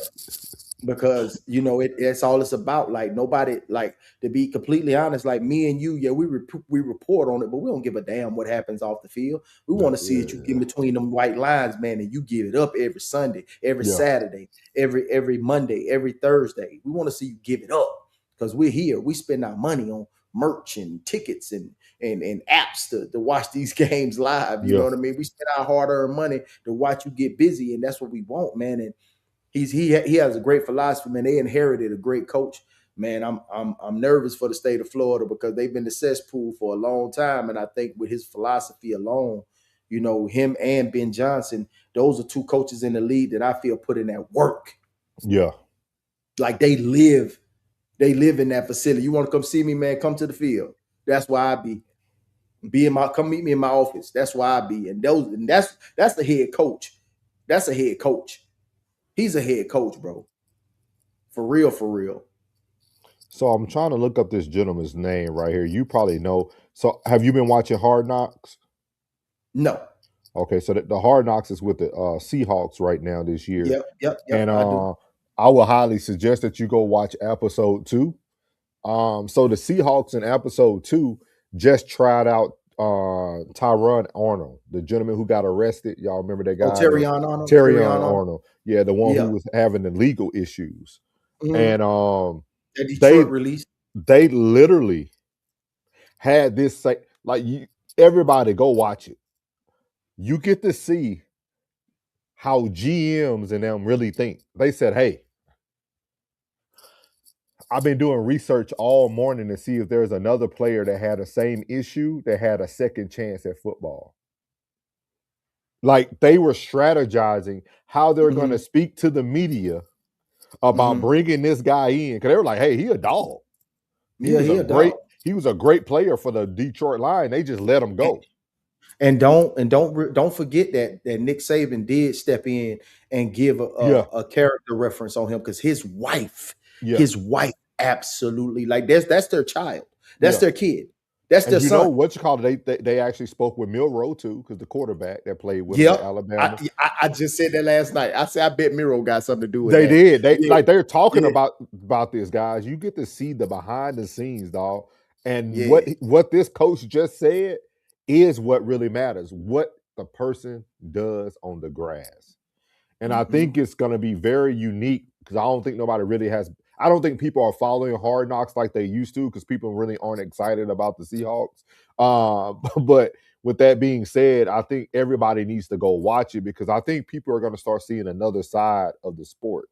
because, you know, it's all it's about. Like, nobody, like, to be completely honest, like me and you, yeah, we report on it, but we don't give a damn what happens off the field. We want to see that you get between them white lines, man, and you give it up every Sunday, every Saturday, every Monday, every Thursday. We want to see you give it up, because we're here. We spend our money on merch and tickets and apps to watch these games live. You know what I mean? We spend our hard-earned money to watch you get busy, and that's what we want, man. And he has a great philosophy, man. They inherited a great coach, man. I'm nervous for the state of Florida, because they've been the cesspool for a long time, and I think with his philosophy alone, you know, him and Ben Johnson, those are two coaches in the league that I feel put in that work. Yeah, like they live in that facility. You want to come see me, man? Come to the field. That's why I be. Come meet me in my office. That's why I be. And that's the head coach. That's a head coach. He's a head coach, bro. For real, for real. So I'm trying to look up this gentleman's name right here. You probably know. So have you been watching Hard Knocks? No. Okay, so the Hard Knocks is with the Seahawks right now this year. Yep. And I would highly suggest that you go watch episode 2. So the Seahawks in episode 2 just tried out Tyron Arnold, the gentleman who got arrested. Y'all remember that guy? Oh, Terrion Arnold. Terrion Arnold. Yeah, the one who was having the legal issues. And that Detroit release. They literally had this everybody go watch it. You get to see how GMs and them really think. They said, hey, I've been doing research all morning to see if there's another player that had the same issue that had a second chance at football. Like, they were strategizing how they're going to speak to the media about bringing this guy in, because they were like, hey, he a dog. He was a great player for the Detroit Lions. They just let him go. And don't forget that Nick Saban did step in and give a character reference on him because his wife absolutely, like, that's their child, that's their kid, that's And their you know son. what you call it? They actually spoke with Milroe too, because the quarterback that played with him at Alabama. I just said that last night. I said I bet Miro got something to do with They that. did. They're talking about this, guys. You get to see the behind the scenes, dog. And what this coach just said is what really matters. What the person does on the grass. And I think it's going to be very unique because I don't think nobody really has. I don't think people are following Hard Knocks like they used to because people really aren't excited about the Seahawks. But with that being said, I think everybody needs to go watch it because I think people are going to start seeing another side of the sport.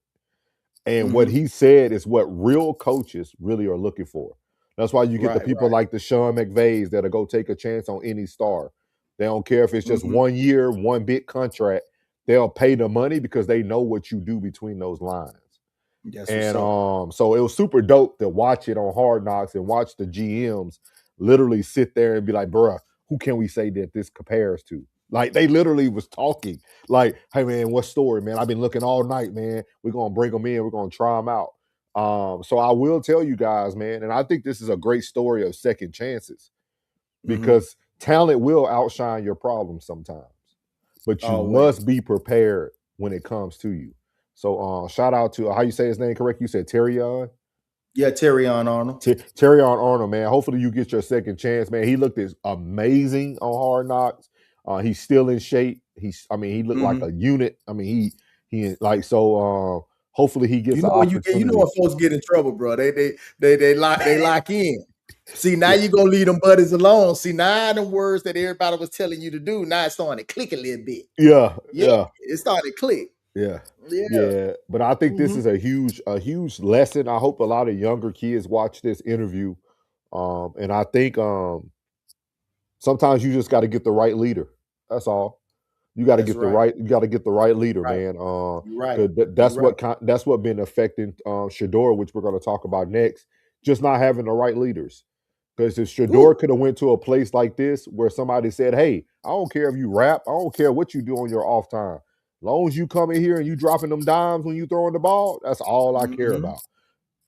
And what he said is what real coaches really are looking for. That's why you get the people like the Sean McVays that'll go take a chance on any star. They don't care if it's just 1 year, one big contract. They'll pay the money because they know what you do between those lines. So it was super dope to watch it on Hard Knocks and watch the GMs literally sit there and be like, bruh, who can we say that this compares to? Like, they literally was talking like, hey, man, what story, man? I've been looking all night, man. We're going to bring them in. We're going to try them out. So I will tell you guys, man, and I think this is a great story of second chances because talent will outshine your problems sometimes. But you must be prepared when it comes to you. So shout out to, how you say his name correct? You said Terrion? Yeah, Terrion Arnold. Terrion Arnold, man. Hopefully you get your second chance, man. He looked amazing on Hard Knocks. He's still in shape. He looked like a unit. I mean, he like, so hopefully he gets an opportunity. You know when folks get in trouble, bro. They lock in. See, now you're gonna leave them buddies alone. See, now the words that everybody was telling you to do, now it's starting to click a little bit. Yeah. It started to click. Yeah. But I think this is a huge lesson. I hope a lot of younger kids watch this interview. And I think sometimes you just got to get the right leader. That's all. You got to get the right leader, man. That's what been affecting Shedeur, which we're going to talk about next. Just not having the right leaders. Because if Shedeur could have went to a place like this where somebody said, hey, I don't care if you rap. I don't care what you do on your off time. As long as you come in here and you dropping them dimes when you throwing the ball, that's all I care about.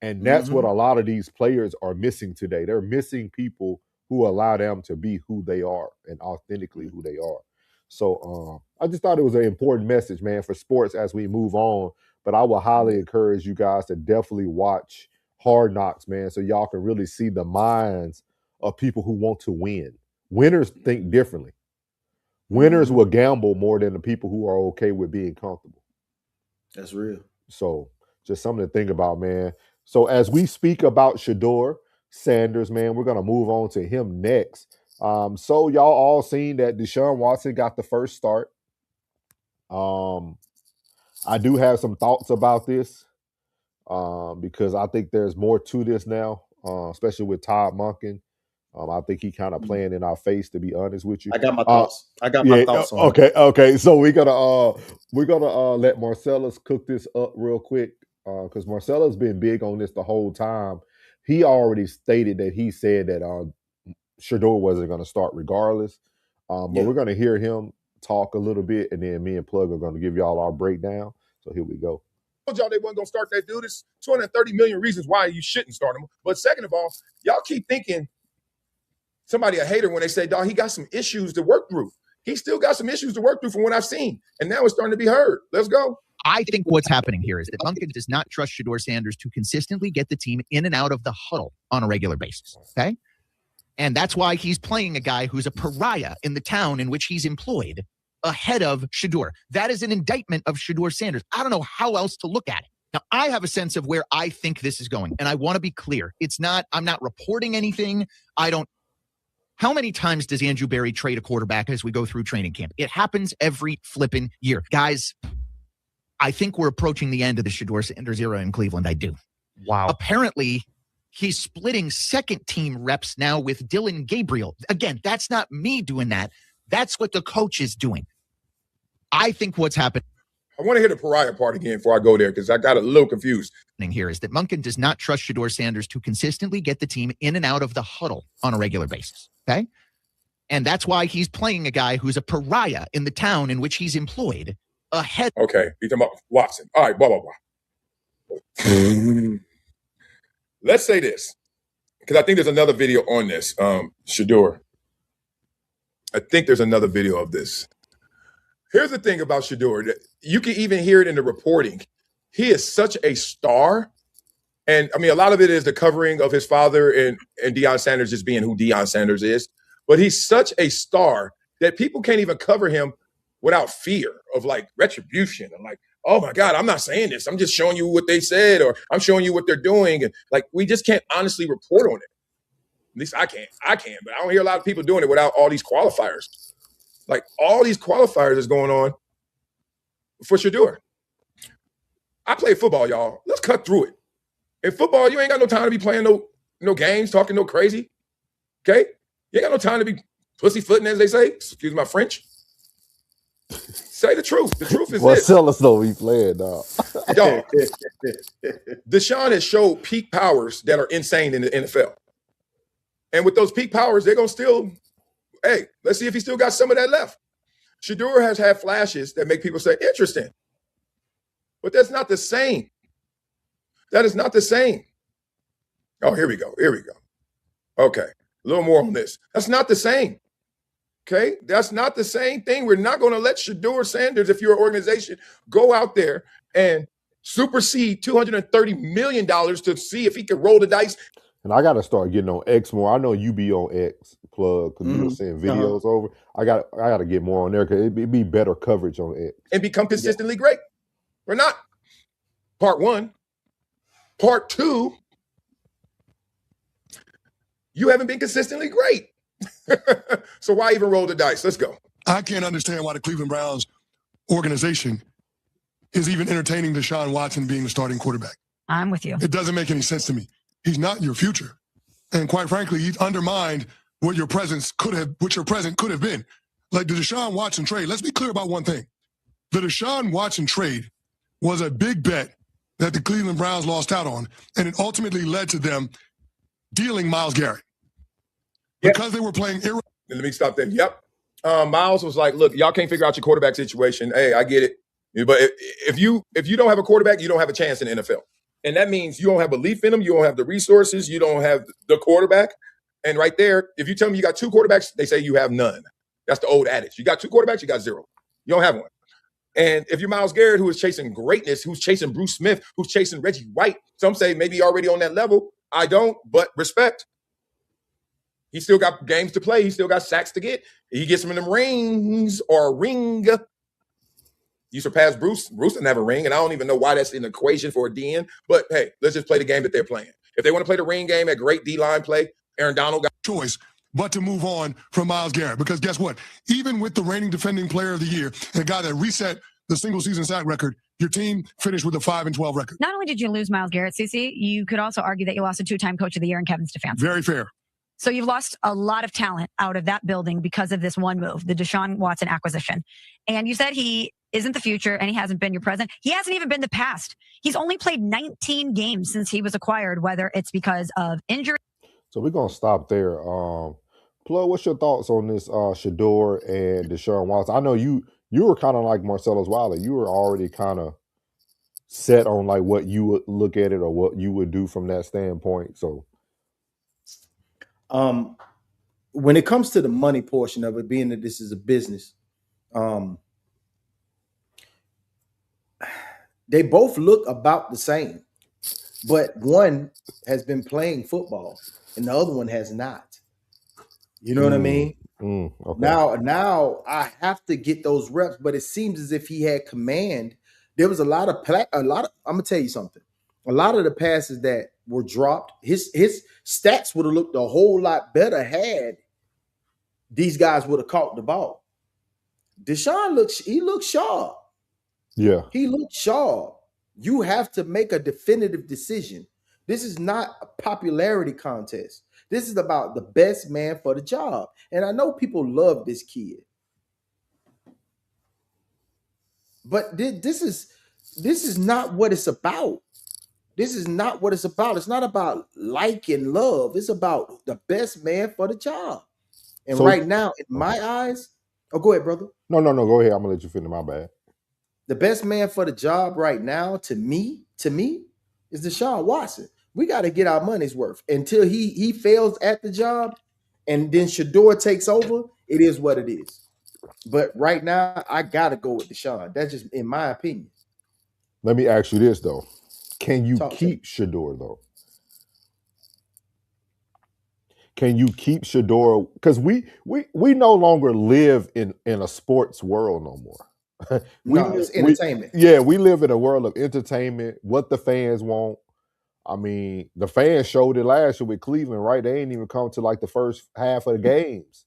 And that's what a lot of these players are missing today. They're missing people who allow them to be who they are and authentically who they are. So I just thought it was an important message, man, for sports as we move on. But I would highly encourage you guys to definitely watch Hard Knocks, man, so y'all can really see the minds of people who want to win. Winners think differently. Winners will gamble more than the people who are okay with being comfortable. That's real. So just something to think about, man. So as we speak about Shedeur Sanders, man, we're going to move on to him next. So y'all all seen that Deshaun Watson got the first start. I do have some thoughts about this because I think there's more to this now, especially with Todd Monken. I think he kind of playing in our face, to be honest with you. I got my thoughts. My thoughts on it. Okay. So we're gonna let Marcellus cook this up real quick because Marcellus been big on this the whole time. He already stated that he said that Shedeur wasn't going to start regardless. But we're going to hear him talk a little bit, and then me and Plug are going to give y'all our breakdown. So here we go. I told y'all they wasn't going to start that dude. There's 230 million reasons why you shouldn't start him. But second of all, y'all keep thinking somebody a hater when they say, dog, he got some issues to work through. He still got some issues to work through from what I've seen. And now it's starting to be heard. Let's go. I think what's happening here is that Monken does not trust Shedeur Sanders to consistently get the team in and out of the huddle on a regular basis. Okay? And that's why he's playing a guy who's a pariah in the town in which he's employed ahead of Shedeur. That is an indictment of Shedeur Sanders. I don't know how else to look at it. Now, I have a sense of where I think this is going, and I want to be clear. I'm not reporting anything. How many times does Andrew Berry trade a quarterback as we go through training camp? It happens every flipping year. Guys, I think we're approaching the end of the Shedeur Sanders era in Cleveland. I do. Wow. Apparently, he's splitting second-team reps now with Dylan Gabriel. Again, that's not me doing that. That's what the coach is doing. I think what's happening. I want to hear the pariah part again before I go there because I got a little confused. Here is that Monken does not trust Shedeur Sanders to consistently get the team in and out of the huddle on a regular basis. Okay? And that's why he's playing a guy who's a pariah in the town in which he's employed ahead. Okay, you talking about Watson. All right, blah, blah, blah. Let's say this, because I think there's another video on this, Shador. I think there's another video of this. Here's the thing about Shador. You can even hear it in the reporting. He is such a star. And, I mean, a lot of it is the covering of his father and Deion Sanders just being who Deion Sanders is. But he's such a star that people can't even cover him without fear of, like, retribution. And, like, oh, my God, I'm not saying this. I'm just showing you what they said, or I'm showing you what they're doing. And, like, we just can't honestly report on it. At least I can't. But I don't hear a lot of people doing it without all these qualifiers. Like, all these qualifiers is going on for Shador. I play football, y'all. Let's cut through it. In football, you ain't got no time to be playing no games, talking no crazy. Okay? You ain't got no time to be pussyfooting, as they say. Excuse my French. Say the truth. The truth is this. Marcellus though we playing, dog. Dog. Deshaun has showed peak powers that are insane in the NFL. And with those peak powers, they're going to still, hey, let's see if he still got some of that left. Shador has had flashes that make people say, interesting. But that's not the same. That is not the same. Oh, here we go. Okay, a little more on this. That's not the same. Okay, that's not the same thing. We're not going to let Shador Sanders, if you're an organization, go out there and supersede $230 million to see if he can roll the dice. And I got to start getting on X more. I know you be on X, plug, because you were seeing videos over. I got to get more on there because it'd be better coverage on X. And become consistently great. We're not. Part one. Part two, you haven't been consistently great. So why even roll the dice? Let's go. I can't understand why the Cleveland Browns organization is even entertaining Deshaun Watson being the starting quarterback. I'm with you. It doesn't make any sense to me. He's not your future. And quite frankly, he's undermined what your present could have been. Like the Deshaun Watson trade, let's be clear about one thing. The Deshaun Watson trade was a big bet that the Cleveland Browns lost out on, and it ultimately led to them dealing Myles Garrett. Because they were playing Let me stop there. Yep. Myles was like, look, y'all can't figure out your quarterback situation. Hey, I get it. But if you don't have a quarterback, you don't have a chance in the NFL. And that means you don't have belief in them. You don't have the resources. You don't have the quarterback. And right there, if you tell me you got two quarterbacks, they say you have none. That's the old adage. You got two quarterbacks, you got zero. You don't have one. And if you're Myles Garrett, who is chasing greatness, who's chasing Bruce Smith, who's chasing Reggie White, some say maybe already on that level. I don't, but respect. He still got games to play. He still got sacks to get. He gets some of them rings or a ring. You surpass Bruce. Bruce doesn't have a ring, and I don't even know why that's in the equation for a DN. But, hey, let's just play the game that they're playing. If they want to play the ring game, that great D-line play, Aaron Donald got choice but to move on from Myles Garrett. Because guess what? Even with the reigning defending player of the year and a guy that reset the single-season sack record, your team finished with a 5-12 record. Not only did you lose Myles Garrett, CC, you could also argue that you lost a two-time coach of the year in Kevin Stefanski. Very fair. So you've lost a lot of talent out of that building because of this one move, the Deshaun Watson acquisition. And you said he isn't the future and he hasn't been your present. He hasn't even been the past. He's only played 19 games since he was acquired, whether it's because of injury. So we're going to stop there. Plug, what's your thoughts on this Shador and Deshaun Watson? I know you were kind of like Marcellus Wiley. You were already kind of set on like what you would look at it or what you would do from that standpoint. So when it comes to the money portion of it, being that this is a business, they both look about the same, but one has been playing football and the other one has not. You know what I mean? Okay. Now I have to get those reps, but it seems as if he had command. There was a lot of. I'm gonna tell you something. A lot of the passes that were dropped, his stats would have looked a whole lot better had these guys would have caught the ball. Deshaun looks sharp. Yeah, he looked sharp. You have to make a definitive decision. This is not a popularity contest. This is about the best man for the job. And I know people love this kid. But this is not what it's about. This is not what it's about. It's not about like and love. It's about the best man for the job. And So- right now, in my eyes, go ahead, brother. No, go ahead. I'm gonna let you finish. My bad. The best man for the job right now, to me, is Deshaun Watson. We got to get our money's worth until he fails at the job, and then Shador takes over. It is what it is. But right now, I gotta go with Deshaun. That's just in my opinion. Let me ask you this though: can you Talk to keep Shador though? Can you keep Shador? Because we no longer live in a sports world no more. It's entertainment. We live in a world of entertainment. What the fans want. I mean, the fans showed it last year with Cleveland, right? They ain't even come to like the first half of the games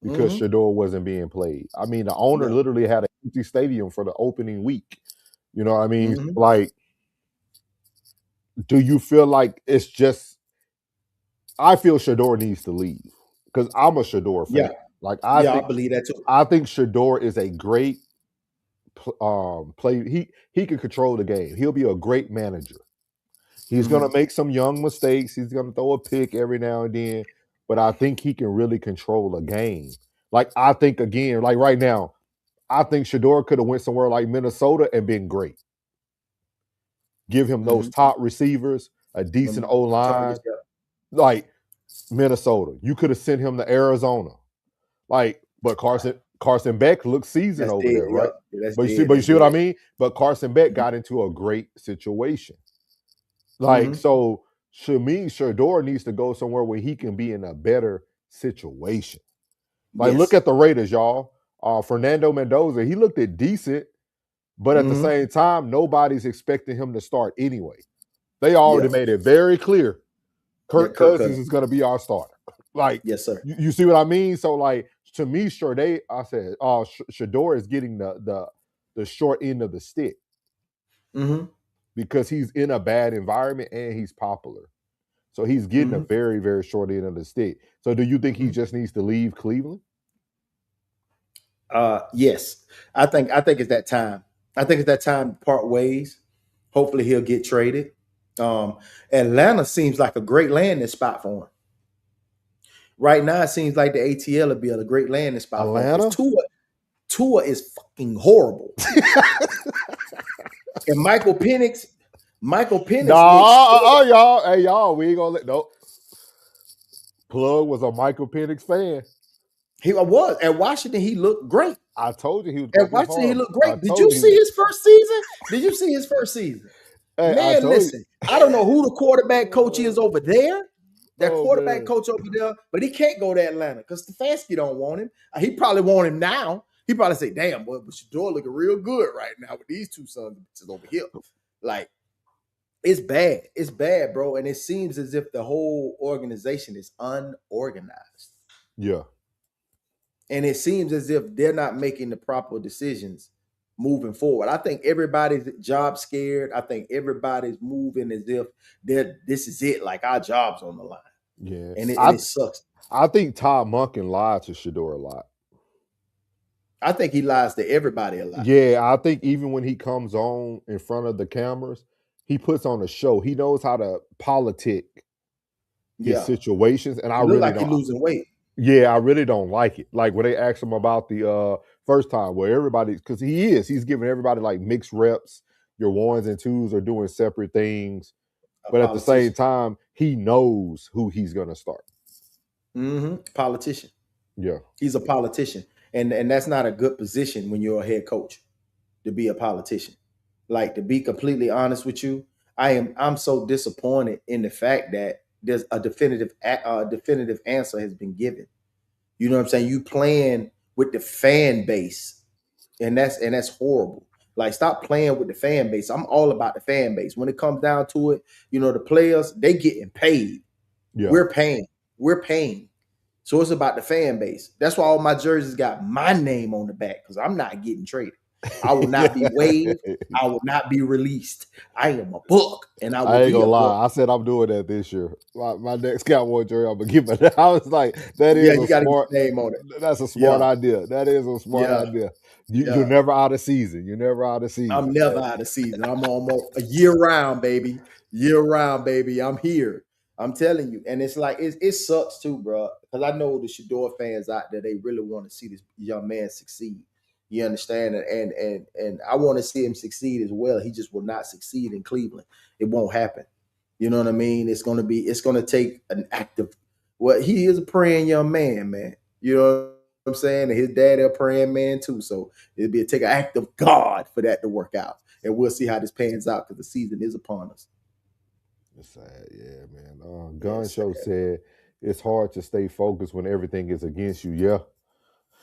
because Shador wasn't being played. I mean, the owner literally had an empty stadium for the opening week. You know what I mean? Like, do you feel like it's just? I feel Shador needs to leave because I'm a Shador fan. Yeah. I believe that too. I think Shador is a great play. He can control the game. He'll be a great manager. He's going to make some young mistakes. He's going to throw a pick every now and then, but I think he can really control a game. Like, I think, again, like right now, I think Shador could have went somewhere like Minnesota and been great. Give him those top receivers, a decent O-line. Like Minnesota. You could have sent him to Arizona. Like, but Carson Beck looks seasoned over there, right? But you see what I mean? But Carson Beck got into a great situation. Like, so to me, Shador needs to go somewhere where he can be in a better situation. Like, look at the Raiders, y'all. Fernando Mendoza, he looked at decent, but at the same time, nobody's expecting him to start anyway. They already made it very clear. Kirk Cousins is going to be our starter. Like, yes, sir. You see what I mean? So, like, to me, Shador is getting the short end of the stick. Because he's in a bad environment and he's popular. So he's getting a very, very short end of the stick. So do you think he just needs to leave Cleveland? Yes. I think it's that time. I think it's that time to part ways. Hopefully he'll get traded. Atlanta seems like a great landing spot for him. Right now, it seems like the ATL will be a great landing spot Atlanta? for him. Tua is fucking horrible. And Michael Penix. Y'all, we ain't gonna let Plug was a Michael Penix fan. He was at Washington. He looked great. I told you he was. At Washington, he looked great. Did you see his first season? Hey, man, listen. I don't know who the quarterback coach is over there. That quarterback coach over there, but he can't go to Atlanta because Stefanski don't want him. He probably want him now. He probably say, "Damn, boy, but Shador looking real good right now with these two sons of bitches over here." Like, it's bad. It's bad, bro. And it seems as if the whole organization is unorganized. Yeah. And it seems as if they're not making the proper decisions moving forward. I think everybody's job scared. I think everybody's moving as if this is it, like our job's on the line. Yeah. And it sucks. I think Todd Monken lied to Shador a lot. I think he lies to everybody a lot. Yeah, I think even when he comes on in front of the cameras, he puts on a show. He knows how to politic his situations. And I really like don't. He's losing weight. Yeah, I really don't like it. Like when they asked him about the first time where everybody, because he's giving everybody like mixed reps. Your ones and twos are doing separate things. But at the same time, he knows who he's going to start. Politician. Yeah. He's a politician. And that's not a good position when you're a head coach, to be a politician. Like, to be completely honest with you, I'm so disappointed in the fact that there's a definitive answer has been given. You know what I'm saying? You playing with the fan base, and that's horrible. Like, stop playing with the fan base. I'm all about the fan base. When it comes down to it, you know, the players, they getting paid. Yeah. We're paying. So it's about the fan base. That's why all my jerseys got my name on the back, because I'm not getting traded. I will not be waived. I will not be released. I am a book, and I ain't gonna lie. I said I'm doing that this year. My next Cowboy jersey, I'm gonna give it. I was like, that is you got a smart name on it. That's a smart idea. That is a smart idea. You're never out of season. You're never out of season. I'm never out of season. I'm almost a year round, baby. I'm here. I'm telling you, and it's like it sucks too, bro. Because I know the Shador fans out there, they really want to see this young man succeed. You understand? And I want to see him succeed as well. He just will not succeed in Cleveland. It won't happen. You know what I mean? It's gonna take an active. Well, he is a praying young man, man. You know what I'm saying? And his dad a praying man too. So it'll take an act of God for that to work out. And we'll see how this pans out because the season is upon us. It's sad, yeah, man. Gun Show said it's hard to stay focused when everything is against you. Yeah.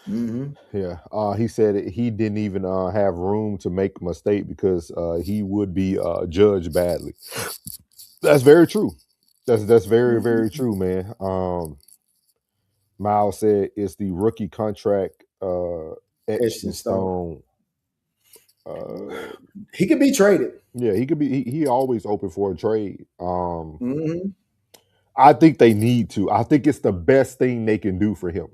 Mm-hmm. Yeah. He said he didn't even have room to make a mistake because he would be judged badly. That's very true. That's very, very true, man. Miles said it's the rookie contract etched in stone. He could be traded. Yeah, he could be. He always open for a trade. I think they need to. I think it's the best thing they can do for him.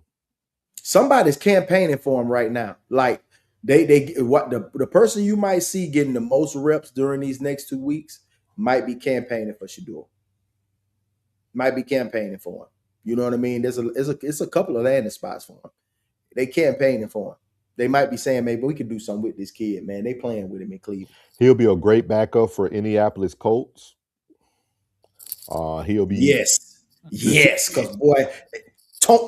Somebody's campaigning for him right now. Like the person you might see getting the most reps during these next 2 weeks might be campaigning for Shador. Might be campaigning for him. You know what I mean? It's a couple of landing spots for him. They campaigning for him. They might be saying, maybe we can do something with this kid, man. They playing with him in Cleveland. He'll be a great backup for Indianapolis Colts. He'll be yes, because boy,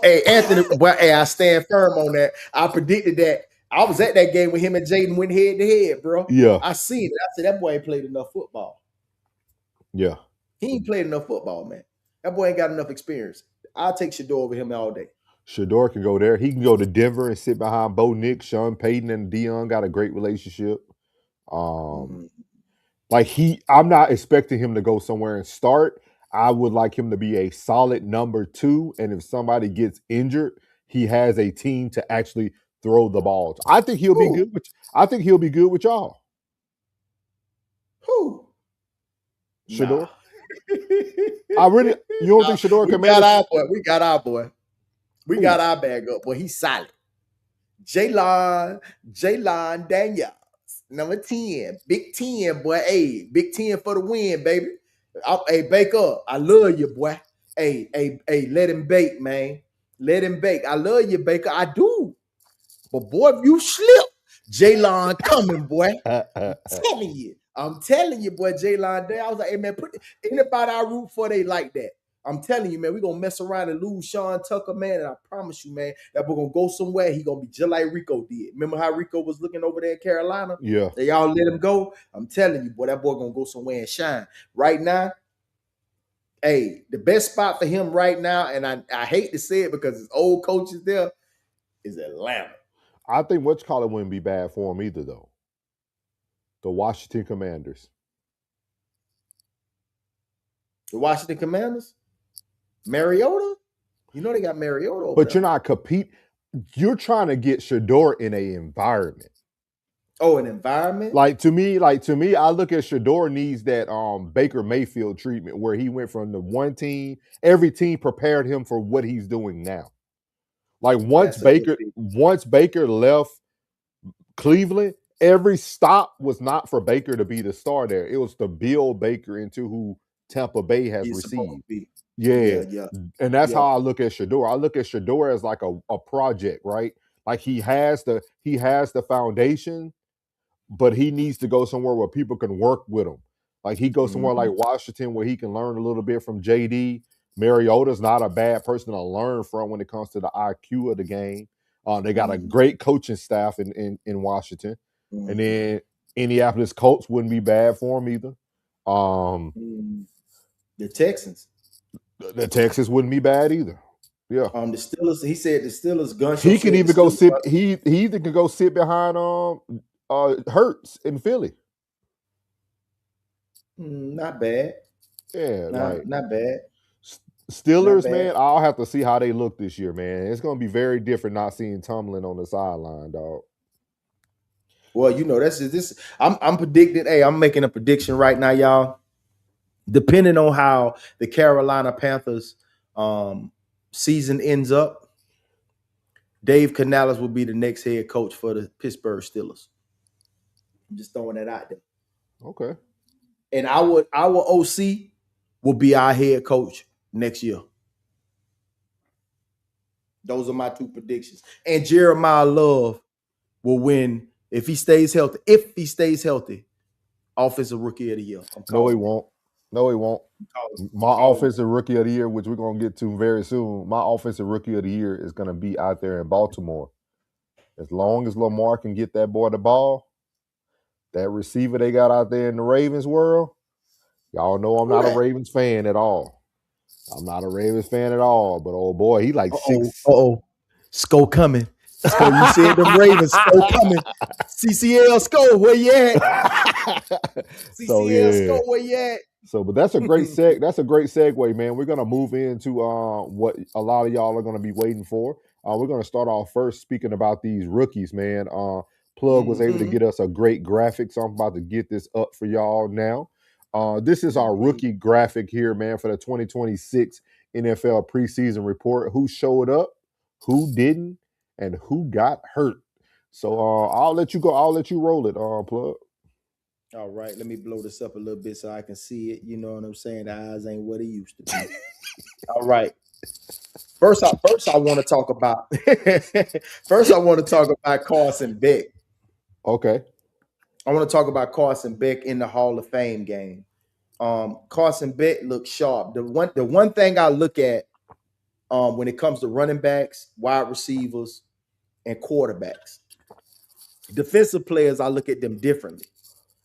hey Anthony, boy, hey, I stand firm on that. I predicted that. I was at that game with him and Jayden went head to head, bro. Yeah, I seen it. I said that boy ain't played enough football. Yeah, he ain't played enough football, man. That boy ain't got enough experience. I'll take Shador over him all day. Shador can go there. He can go to Denver and sit behind Bo Nix. Sean Payton and Dion got a great relationship. I'm not expecting him to go somewhere and start. I would like him to be a solid number 2. And if somebody gets injured, he has a team to actually throw the ball to. I think he'll be good. I think he'll be good with y'all. Who? Shador. You don't think Shador can manage? We got our boy. We got our bag up. Boy, he's solid. Jayden Daniels, number 10. Big 10, boy. Hey, Big 10 for the win, baby. Hey, Baker, I love you, boy. Hey, let him bake, man. Let him bake. I love you, Baker. I do. But boy, if you slip, Jaylen coming, boy. I'm telling you, boy, Jaylen there. I was like, hey, man, put anybody I root for, they like that. I'm telling you, man, we're going to mess around and lose Sean Tucker, man. And I promise you, man, that we're going to go somewhere. He's going to be just like Rico did. Remember how Rico was looking over there in Carolina? Yeah. They all let him go. I'm telling you, boy, that boy going to go somewhere and shine. Right now, hey, the best spot for him right now, and I hate to say it because his old coach is there, is Atlanta. I think whatchamacallit wouldn't be bad for him either, though. The Washington Commanders. The Washington Commanders? Mariota? You know they got Mariota over But there. you're not compete. You're trying to get Shador in an environment. Oh, an environment? Like to me, I look at Shador needs that Baker Mayfield treatment where he went from the one team, every team prepared him for what he's doing now. Like once Baker left Cleveland, every stop was not for Baker to be the star there. It was to build Baker into who Tampa Bay has received. Yeah. And that's how I look at Shador. I look at Shador as like a project, right? Like he has the foundation, but he needs to go somewhere where people can work with him. Like he goes somewhere like Washington where he can learn a little bit from JD. Mariota's not a bad person to learn from when it comes to the IQ of the game. They got a great coaching staff in Washington. And then Indianapolis Colts wouldn't be bad for him either. The Texans. The Texans wouldn't be bad either. Yeah. The Steelers. He said the Steelers. Gun. He can even go sit. He either can go sit behind Hurts in Philly. Not bad. Yeah, not bad. Steelers, man. I'll have to see how they look this year, man. It's going to be very different not seeing Tomlin on the sideline, dog. Well, you know that's this. I'm predicting. Hey, I'm making a prediction right now, y'all. Depending on how the Carolina Panthers season ends up, Dave Canales will be the next head coach for the Pittsburgh Steelers. I'm just throwing that out there. Okay. And our OC, will be our head coach next year. Those are my 2 predictions. And Jeremiah Love will win if he stays healthy. If he stays healthy, Offensive Rookie of the Year. No, he won't. No, he won't. My offensive rookie of the year, which we're going to get to very soon, my offensive rookie of the year is going to be out there in Baltimore. As long as Lamar can get that boy the ball, that receiver they got out there in the Ravens world, y'all know I'm not a Ravens fan at all. I'm not a Ravens fan at all, but oh boy, he like six. Sko coming. Sko, you said them Ravens. Sko coming. CCL Sko, where you at? CCL Sko, where you at? So, but that's a great that's a great segue, man. We're gonna move into what a lot of y'all are gonna be waiting for. We're gonna start off first speaking about these rookies, man. Plug was able to get us a great graphic, so I'm about to get this up for y'all now. This is our rookie graphic here, man, for the 2026 NFL preseason report. Who showed up, who didn't, and who got hurt. So I'll let you go. I'll let you roll it, Plug. All right, let me blow this up a little bit so I can see it. You know what I'm saying? The eyes ain't what it used to be. All right. First, I want to talk about. First, I want to talk about Carson Beck. Okay. I want to talk about Carson Beck in the Hall of Fame game. Carson Beck looks sharp. The one thing I look at when it comes to running backs, wide receivers, and quarterbacks, defensive players, I look at them differently.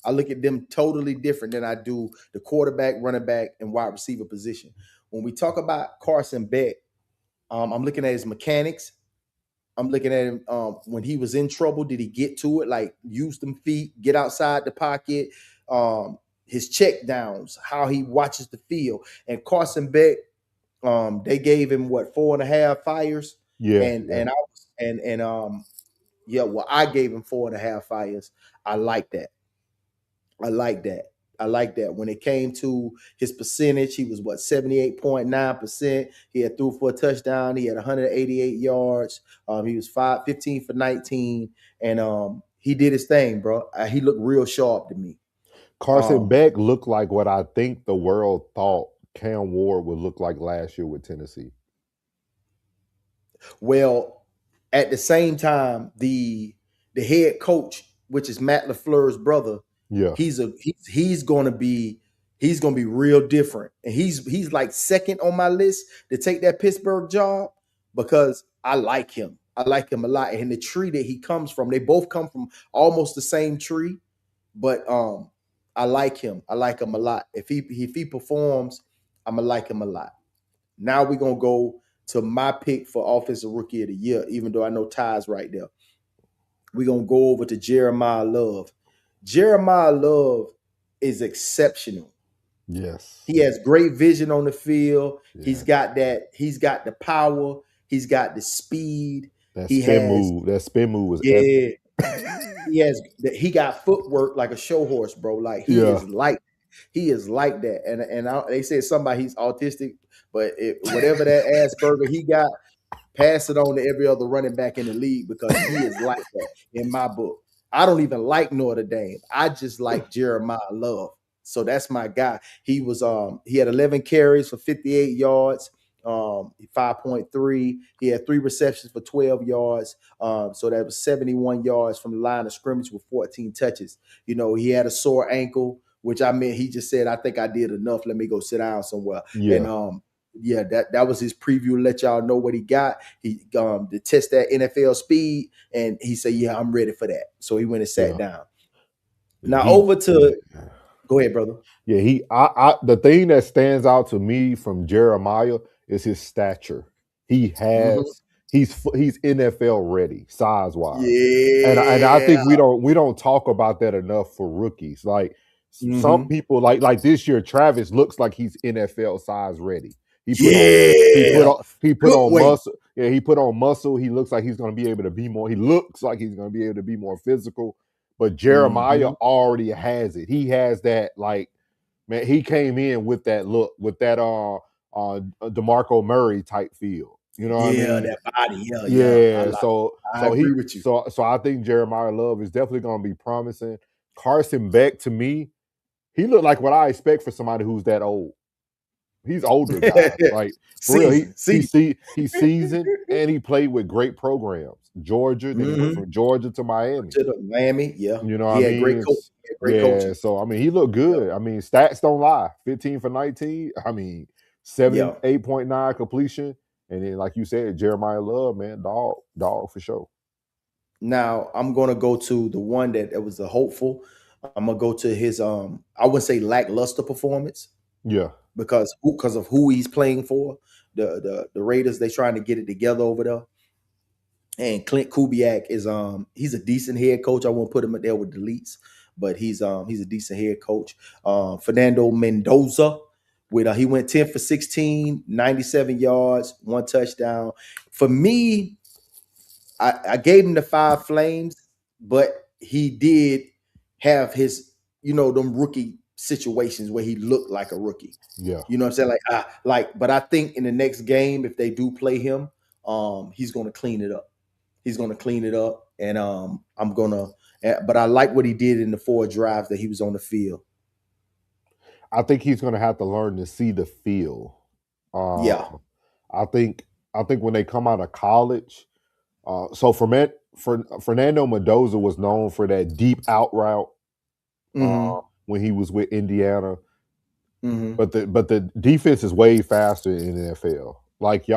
I look at them totally different than I do the quarterback, running back, and wide receiver position. When we talk about Carson Beck, I'm looking at his mechanics. I'm looking at him when he was in trouble. Did he get to it? Like use them feet, get outside the pocket, his check downs, how he watches the field. And Carson Beck, they gave him 4.5 fires. Yeah. I gave him 4.5 fires. I like that. I like that. When it came to his percentage, he was 78.9%. He had threw for a touchdown. He had 188 yards. He was 15 for 19, and he did his thing, bro. He looked real sharp to me. Carson Beck looked like what I think the world thought Cam Ward would look like last year with Tennessee. Well, at the same time, the head coach, which is Matt LaFleur's brother, he's gonna be real different, and he's like second on my list to take that Pittsburgh job because I like him. I like him a lot, and the tree that he comes from, they both come from almost the same tree, but I like him. I like him a lot. If he performs, I'm gonna like him a lot. Now we're gonna go to my pick for Offensive Rookie of the Year, even though I know Ty's right there. We're gonna go over to Jeremiah Love. Jeremiah Love is exceptional. Yes. He has great vision on the field. Yeah. He's got the power. He's got the speed. That spin move was epic. He got footwork like a show horse, bro. Like he is like that. And they said somebody he's autistic, but whatever that Asperger he got, pass it on to every other running back in the league because he is like that in my book. I don't even like Notre Dame. I just like Jeremiah Love. So that's my guy. He had 11 carries for 58 yards, 5.3. He had 3 receptions for 12 yards. So that was 71 yards from the line of scrimmage with 14 touches. You know, he had a sore ankle, which I mean, he just said, I think I did enough. Let me go sit down somewhere. Yeah. And that was his preview. Let y'all know what he got. He to test that NFL speed, and he said, "Yeah, I'm ready for that." So he went and sat down. Now go ahead, brother. Yeah, the thing that stands out to me from Jeremiah is his stature. He has he's NFL ready size wise. Yeah, and I think we don't talk about that enough for rookies. Like some people like this year, Travis looks like he's NFL size ready. He put on muscle. Yeah, he put on muscle. He looks like he's going to be able to be more. He looks like he's going to be able to be more physical. But Jeremiah already has it. He has that, like, man, he came in with that look, with that DeMarco Murray type feel. You know what I mean? Yeah, that body. Yeah. I agree with you. So I think Jeremiah Love is definitely going to be promising. Carson Beck, to me, he looked like what I expect for somebody who's that old. He's older guy. Like for real, he's seasoned and he played with great programs. Georgia, then he went from Georgia to Miami. To Miami, yeah. You know he what I had mean? great coaching. So I mean, he looked good. I mean, stats don't lie. 15 for 19. I mean, 8.9 completion. And then, like you said, Jeremiah Love, man, dog for sure. Now I'm gonna go to the one that was a hopeful. I'm gonna go to his I wouldn't say lackluster performance. Yeah. Because of who he's playing for. The Raiders, they trying to get it together over there. And Clint Kubiak is he's a decent head coach. I won't put him there with deletes, but he's a decent head coach. Fernando Mendoza he went 10 for 16, 97 yards, 1 touchdown. For me, I gave him the 5 flames, but he did have his, them rookie situations where he looked like a rookie. Yeah. You know what I'm saying? But I think in the next game, if they do play him, he's going to clean it up. He's going to clean it up. And but I like what he did in the 4 drives that he was on the field. I think he's going to have to learn to see the field. Yeah. I think when they come out of college, so Fernando Mendoza was known for that deep out route when he was with Indiana. But the defense is way faster in the NFL. Like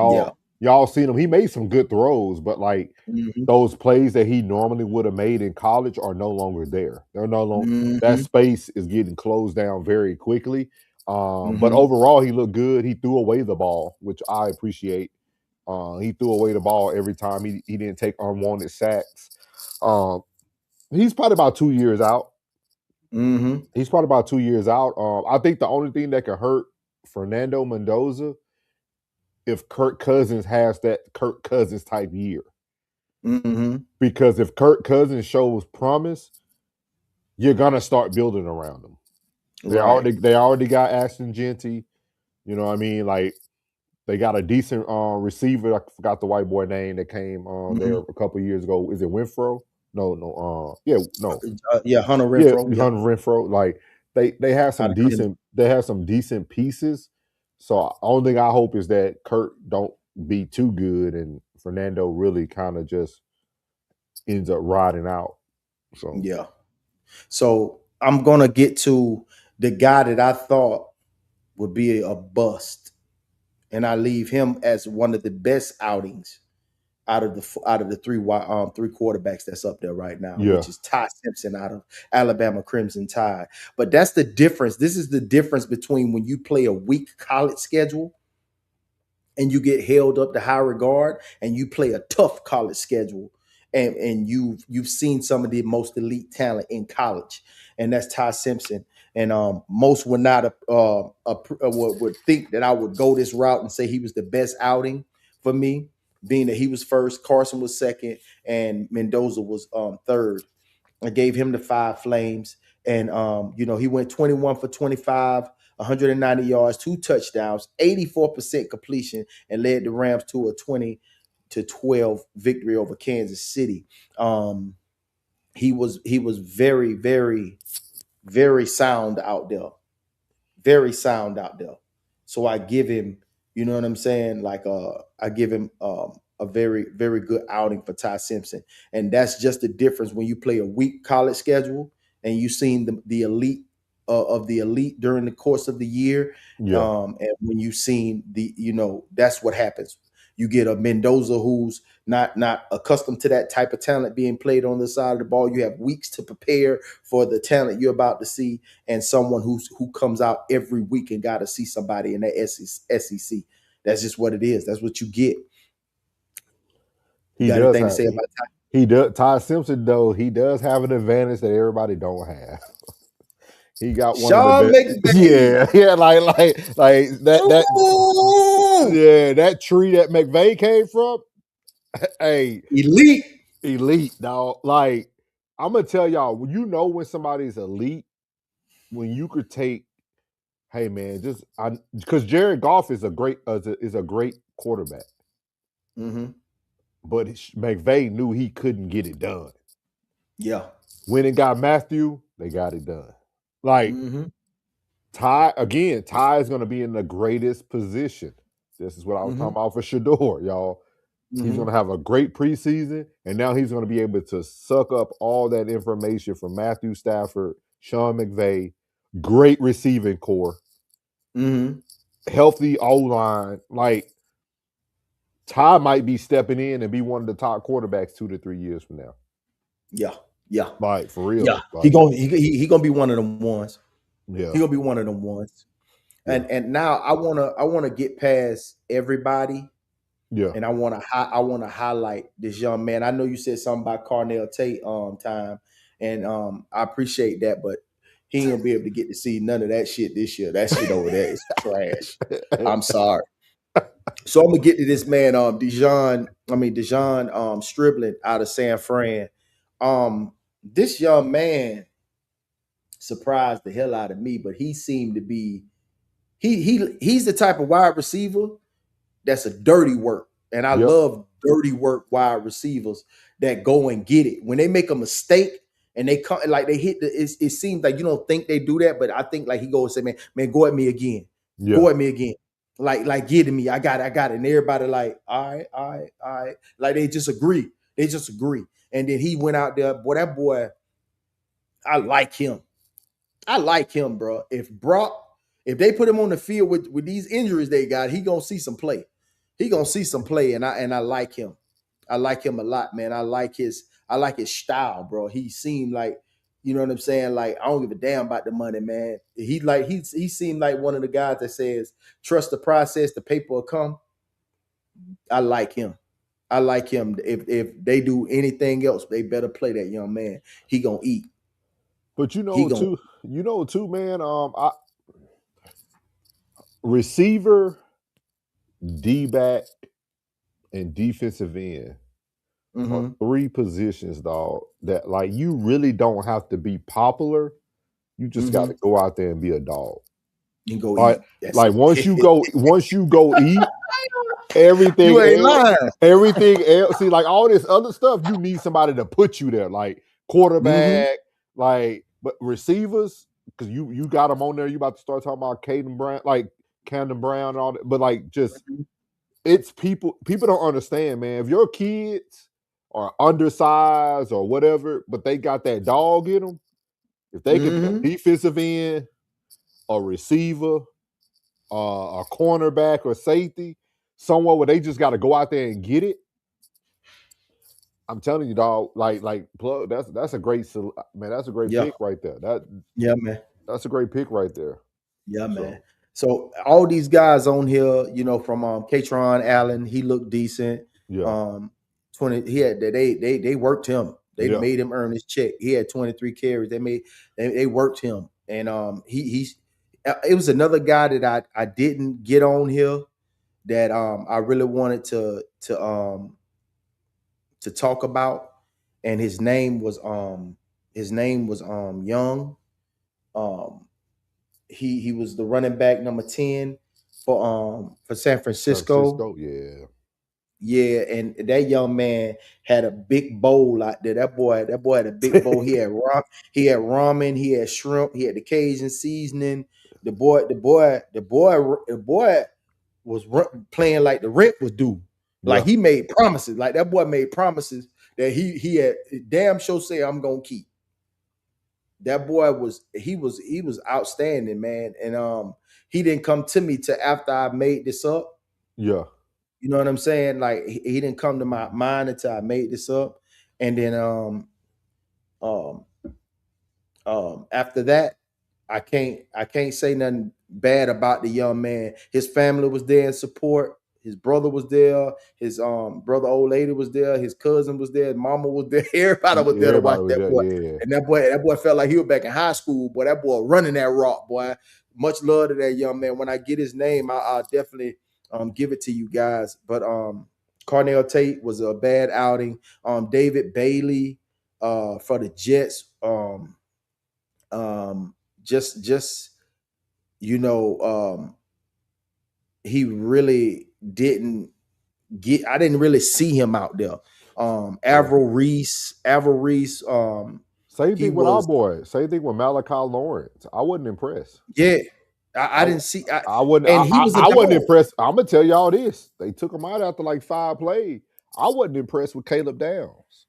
y'all seen him. He made some good throws, but like those plays that he normally would have made in college are no longer there. They're no longer that space is getting closed down very quickly. But overall, he looked good. He threw away the ball, which I appreciate. He threw away the ball every time. He didn't take unwanted sacks. He's probably about 2 years out. He's probably about 2 years out. I think the only thing that could hurt Fernando Mendoza if Kirk Cousins has that Kirk Cousins type year. Because if Kirk Cousins shows promise, you're gonna start building around him. They already got Ashton Genty. You know what I mean? Like they got a decent receiver. I forgot the white boy name that came there a couple years ago. Is it Winfro? No. Hunter Renfrow. Yeah, Hunter Renfrow. Like they have some decent pieces. So only thing I hope is that Kurt don't be too good and Fernando really kind of just ends up riding out. So yeah. So I'm gonna get to the guy that I thought would be a bust, and I leave him as one of the best outings out of the three quarterbacks that's up there right now, which is Ty Simpson out of Alabama Crimson Tide. But that's the difference. This is the difference between when you play a weak college schedule and you get held up to high regard, and you play a tough college schedule, and you've seen some of the most elite talent in college, and that's Ty Simpson. And most would not would think that I would go this route and say he was the best outing for me, being that he was first, Carson was second, and Mendoza was third. I gave him the 5 flames, and he went 21 for 25, 190 yards, 2 touchdowns, 84% completion, and led the Rams to a 20-12 victory over Kansas City. He was very, very, very sound out there. Very sound out there. So I give him, you know what I'm saying? Like I give him a very, very good outing for Ty Simpson. And that's just the difference when you play a weak college schedule and you've seen the elite of the elite during the course of the year. And when you've seen that's what happens. You get a Mendoza who's not accustomed to that type of talent being played on the side of the ball. You have weeks to prepare for the talent you're about to see, and someone who comes out every week and got to see somebody in that SEC. That's just what it is. That's what you get. You got anything to say about Ty? He does. Ty Simpson, though, he does have an advantage that everybody don't have. He got one of the best. Yeah, like that. Yeah, that tree that McVay came from. Hey, elite, dog. Like I'm gonna tell y'all, when somebody's elite, when you could take, hey man, because Jared Goff is a great quarterback. But McVay knew he couldn't get it done. Yeah. When it got Matthew, they got it done. Like Ty is going to be in the greatest position. This is what I was talking about for Shedeur, y'all. He's going to have a great preseason, and now he's going to be able to suck up all that information from Matthew Stafford, Sean McVay, great receiving core, healthy O-line. Like, Ty might be stepping in and be one of the top quarterbacks 2 to 3 years from now. Yeah. Like, for real. Yeah. Like, He gonna be one of them ones. yeah. He gonna be one of them ones. And now I wanna get past everybody. Yeah. And I wanna highlight this young man. I know you said something about Carnell Tate time, and I appreciate that, but he ain't gonna be able to get to see none of that shit this year. That shit over there is trash. I'm sorry. So I'm gonna get to this man, Dejon Stribling out of San Fran. This young man surprised the hell out of me, but he seemed to be he's the type of wide receiver that's a dirty work. And I love dirty work wide receivers that go and get it. When they make a mistake and they come like they hit it seems like you don't think they do that, but I think like he goes and say, man, go at me again. Yeah. Go at me again. Like get to me. I got it. And everybody like, all right. Like they just agree. And then he went out there. Boy, that boy, I like him. Bro. If they put him on the field with these injuries they got, he gonna see some play. And I like him. I like him a lot, man. I like his style, bro. He seemed like, you know what I'm saying? Like, I don't give a damn about the money, man. He seemed like one of the guys that says, trust the process, the paper will come. I like him. If they do anything else, they better play that young man. He gonna eat. But too, man, receiver, D-back, and defensive end are 3 positions, dog, that like you really don't have to be popular. You just got to go out there and be a dog. You go eat. Like once you go eat, everything you ain't else, lying. Everything else. See, like all this other stuff, you need somebody to put you there, like quarterback, like but receivers, because you got them on there. You about to start talking about Camden Brown and all that, but like just it's people don't understand, man. If your kids are undersized or whatever, but they got that dog in them, if they can be a defensive end, a receiver, a cornerback or safety, somewhere where they just got to go out there and get it. I'm telling you, dog. Like plug. That's a great man. That's a great pick right there. Man. That's a great pick right there. Yeah, man. So all these guys on here, you know, from Katron Allen, he looked decent. Yeah. 20. He had they worked him. They made him earn his check. He had 23 carries. They worked him, and it was another guy that I didn't get on here that I really wanted to talk about, and his name was Young. He was the running back number 10 for San Francisco. Yeah, and that young man had a big bowl out there. That boy had a big bowl. He had ramen, he had shrimp, he had the Cajun seasoning. The boy was playing like the rent was due. Like he made promises. Like that boy made promises that he had damn sure say I'm gonna keep. That boy was outstanding, man. And he didn't come to me till after I made this up. Yeah. You know what I'm saying? Like he didn't come to my mind until I made this up. And then after that, I can't say nothing bad about the young man. His family was there in support. His brother was there. His brother, old lady was there. His cousin was there. His mama was there. Everybody was there to watch that boy. Yeah. And that boy felt like he was back in high school. Boy, that boy running that rock, boy. Much love to that young man. When I get his name, I'll definitely give it to you guys. But Carnell Tate was a bad outing. David Bailey for the Jets. Just you know, he really didn't get. I didn't really see him out there. Avril Reese. Same thing with our boy. Same thing with Malachi Lawrence. I wasn't impressed. Yeah, I didn't see. I wouldn't. And he was a I wasn't dog. impressed. I'm gonna tell y'all this: they took him out after like 5 plays. I wasn't impressed with Caleb Downs.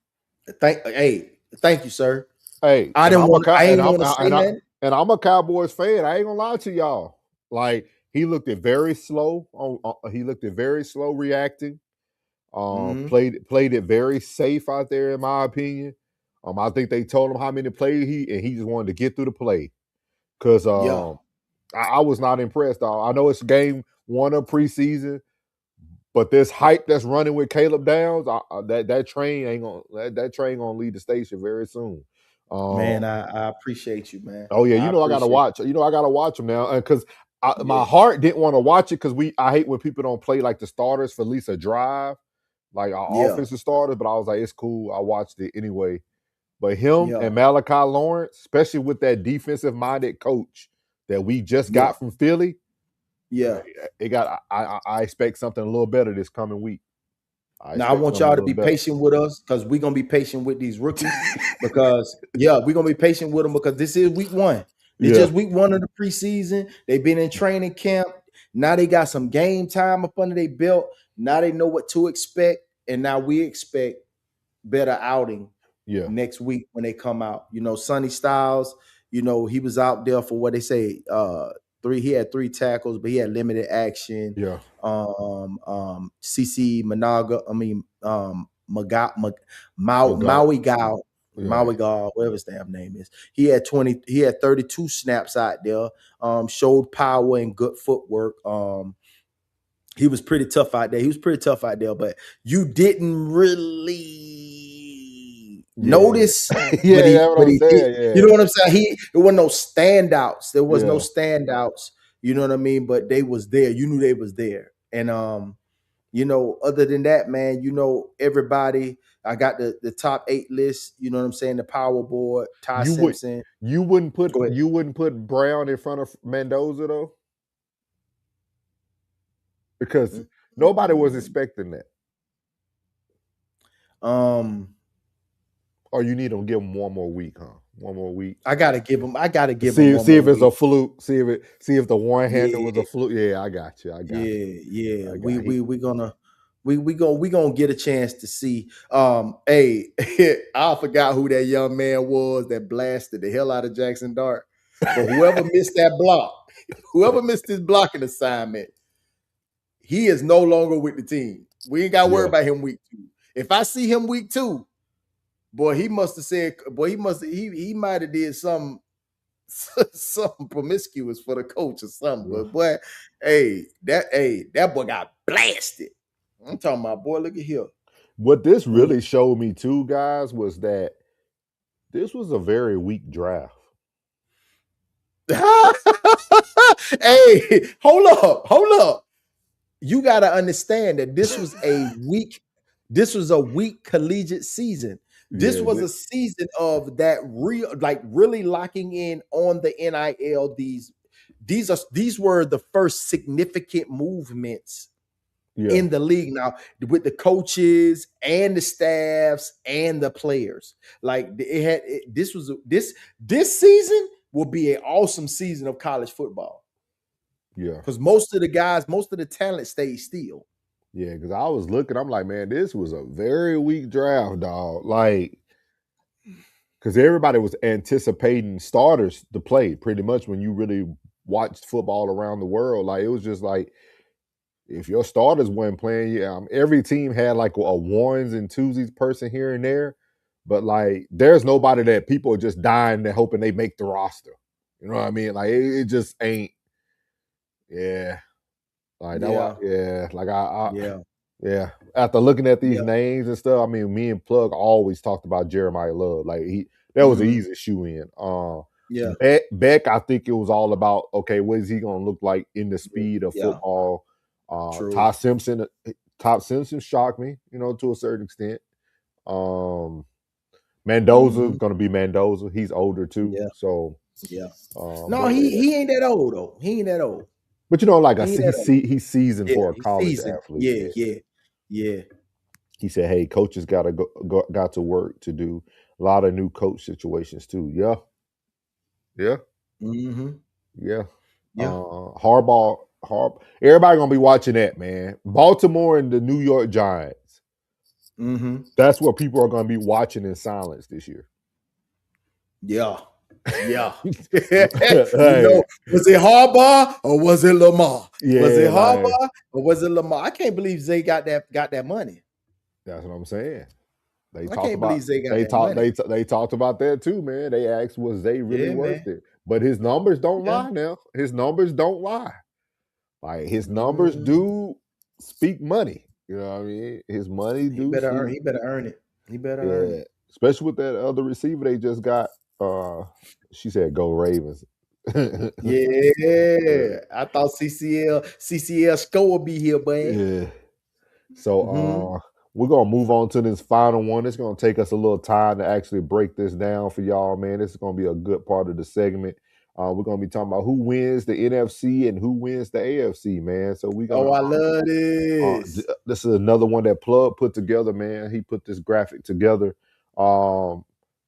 Thank you, sir. Hey, I didn't want. I ain't want to say that. And I'm a Cowboys fan. I ain't gonna lie to y'all. Like he looked it very slow. He looked it very slow reacting. Played it very safe out there, in my opinion. I think they told him how many plays he just wanted to get through the play. Cause I was not impressed. I know it's game 1 of preseason, but this hype that's running with Caleb Downs, that train ain't gonna leave the station very soon. Man, I appreciate you, man. Oh yeah, I gotta watch. I gotta watch them now because my heart didn't want to watch it because I hate when people don't play like the starters for at least a drive, like our offensive starters. But I was like, it's cool. I watched it anyway. But him and Malachi Lawrence, especially with that defensive-minded coach that we just got from Philly, I expect something a little better this coming week. Now I want y'all to be patient with us because we're gonna be patient with these rookies because we're gonna be patient with them because this is week 1. It's just week 1 of the preseason. They've been in training camp. Now they got some game time up under their belt. Now they know what to expect, and now we expect better outing next week when they come out. Sonny Styles, he was out there for what they say, he had 3 tackles, but he had limited action. CC Managa, Maui Gal, whatever his damn name is. He had 32 snaps out there. Showed power and good footwork. He was pretty tough out there. But you didn't really notice. You know what I'm saying? There were no standouts. No standouts. You know what I mean? But they was there. You knew they was there. And other than that, man, everybody. I got the top 8 list. You know what I'm saying? The power board. Ty Simpson. You wouldn't put Brown in front of Mendoza though, because nobody was expecting that. Or you need to give him one more week, huh? One more week. I gotta give him. See if it's a fluke. See if the one-hander was a fluke. Yeah, I got you. Yeah. We gonna get a chance to see. Hey, I forgot who that young man was that blasted the hell out of Jackson Dart. But whoever missed that block, whoever missed his blocking assignment, he is no longer with the team. We ain't got to worry about him week 2. If I see him week 2. Boy, he must have said. Boy, he might have did something promiscuous for the coach or something. But boy, that boy got blasted. I'm talking about, boy. Look at here. What this really showed me too, guys, was that this was a very weak draft. Hey, hold up. You got to understand that this was a weak collegiate season. This was a season of that really locking in on the NIL. These were the first significant movements in the league now with the coaches and the staffs and the players. Like this season will be an awesome season of college football. Yeah, because most of the talent stays still. Yeah, because I was looking, I'm like, man, this was a very weak draft, dog. Like, because everybody was anticipating starters to play pretty much when you really watched football around the world. Like, it was just like, if your starters weren't playing, every team had like a ones and twosies person here and there. But like, there's nobody that people are just dying and hoping they make the roster. You know what I mean? Like, it just ain't. Yeah. Like that, After looking at these names and stuff, I mean, me and Plug always talked about Jeremiah Love. Like that was an easy shoe in. Beck, I think it was all about what is he going to look like in the speed of football. Ty Simpson shocked me, to a certain extent. Mendoza is going to be Mendoza. He's older too, so no, he ain't that old though. He ain't that old. But he's seasoned for a college athlete. Yeah. He said, "Hey, coaches got to work to do a lot of new coach situations too." Yeah. Harbaugh. Everybody gonna be watching that, man. Baltimore and the New York Giants. Mm-hmm. That's what people are gonna be watching in silence this year. Yeah. Yeah. Hey. Was it Harbaugh or was it Lamar? Yeah, was it like, Harbaugh or was it Lamar? I can't believe Zay got that money. that's what I'm saying. They I talked can't about believe Zay got they that talked money. they talked about that too, man. They asked, was Zay really Yeah, worth man. it? But his numbers don't Yeah. lie now. His numbers don't lie. Like his numbers Mm. do speak money. You know what I mean? His money He do better speak. earn. He better earn it. He better earn Yeah, it. especially with that other receiver they just got. She said, "Go Ravens." Yeah, I thought CCL Sco would be here, boy. Yeah. So we're gonna move on to this final one. It's gonna take us a little time to actually break this down for y'all, man. This is gonna be a good part of the segment. We're gonna be talking about who wins the NFC and who wins the AFC, man. So we're gonna. Oh, I love this. This is another one that Plug put together, man. He put this graphic together,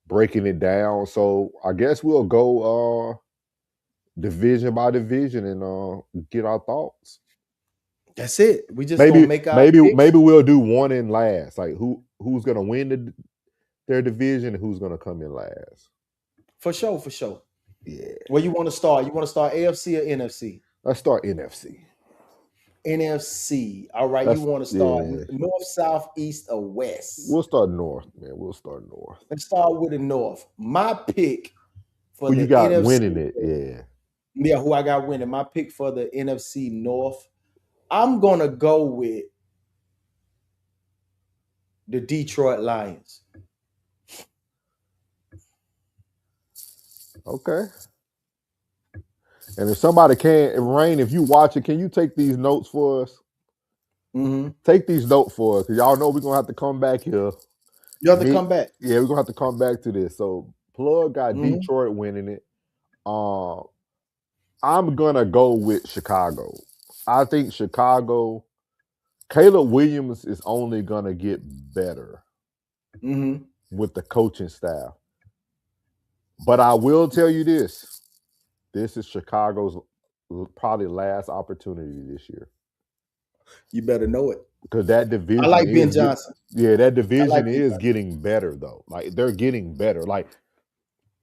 breaking it down. So I guess we'll go division by division and get our thoughts. That's it. We just gonna make our picks. Maybe we'll do one in last. Like who's gonna win their division and who's gonna come in last. For sure. Yeah. Where you want to start? You want to start AFC or NFC? Let's start NFC. NFC. All right. You want to start north, south, east, or west? We'll start north, man. We'll start north. Let's start with the north. My pick for who the you got NFC, winning it? Yeah. Yeah, who I got winning. My pick for the NFC North. I'm gonna go with the Detroit Lions. Okay. And if somebody can, Rain, if you watch it, can you take these notes for us? Mm-hmm. Take these notes for us, because y'all know we're gonna have to come back here. You have to come back. Yeah, we're gonna have to come back to this. So Plug got Detroit winning it. I'm gonna go with Chicago. I think Chicago, Caleb Williams is only gonna get better with the coaching staff. But I will tell you this: this is Chicago's probably last opportunity this year. You better know it. Because that division, I like Ben Johnson. That division is getting better though. Like they're getting better. Like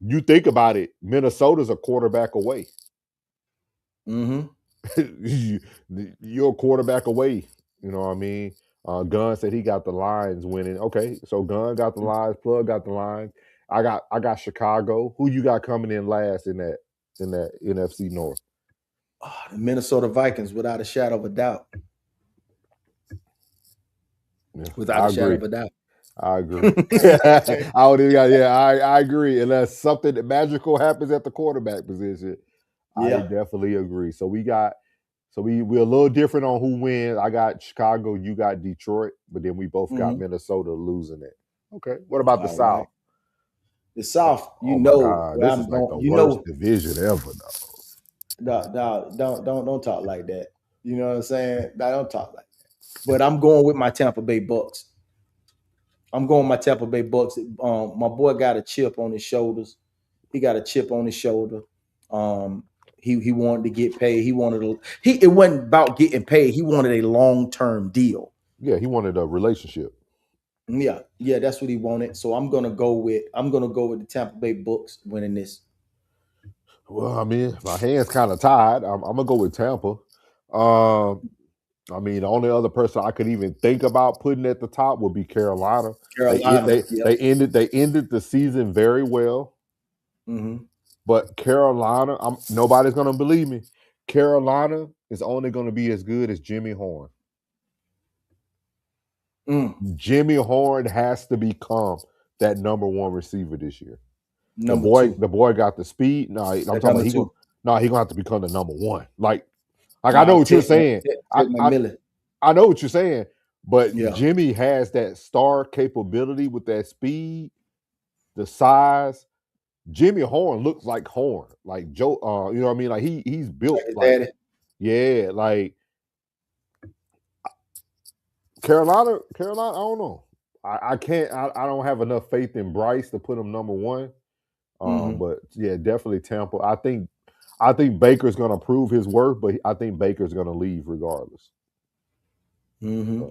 you think about it, Minnesota's a quarterback away. You're a quarterback away. You know what I mean? Gunn said he got the Lions winning. Okay, so Gunn got the Lions, Plug got the Lions. I got Chicago. Who you got coming in last in that NFC North? The Minnesota Vikings, without a shadow of a doubt. Without a shadow of a doubt. I agree. I agree. Unless something magical happens at the quarterback position, I definitely agree. So we're a little different on who wins. I got Chicago, you got Detroit, but then we both got Minnesota losing it. Okay. What about the South? Right. The South, this is like the worst division ever, though. Don't talk like that. You know what I'm saying? Don't talk like that. But I'm going with my Tampa Bay Bucks. My boy got a chip on his shoulders. He got a chip on his shoulder. He wanted to get paid. It wasn't about getting paid. He wanted a long-term deal. Yeah, he wanted a relationship. Yeah, that's what he wanted. So I'm gonna go with the Tampa Bay Bucks winning this. Well, I mean, my hands kind of tied. I'm gonna go with Tampa. I mean, the only other person I could even think about putting at the top would be Carolina. They ended the season very well. But Carolina, nobody's gonna believe me. Carolina is only gonna be as good as Jimmy Horn. Jimmy Horn has to become that number one receiver this year. The boy got the speed. No, I'm talking about he's gonna have to become the number one. Like I know what you're saying. I know what you're saying, but Jimmy has that star capability with that speed, the size. Jimmy Horn looks like Horn, like Joe. You know what I mean? Like he's built like like Carolina. I don't know. I can't. I don't have enough faith in Bryce to put him number one. But yeah, definitely Tampa. I think I think Baker's going to prove his worth, but I think Baker's going to leave regardless. Mm-hmm.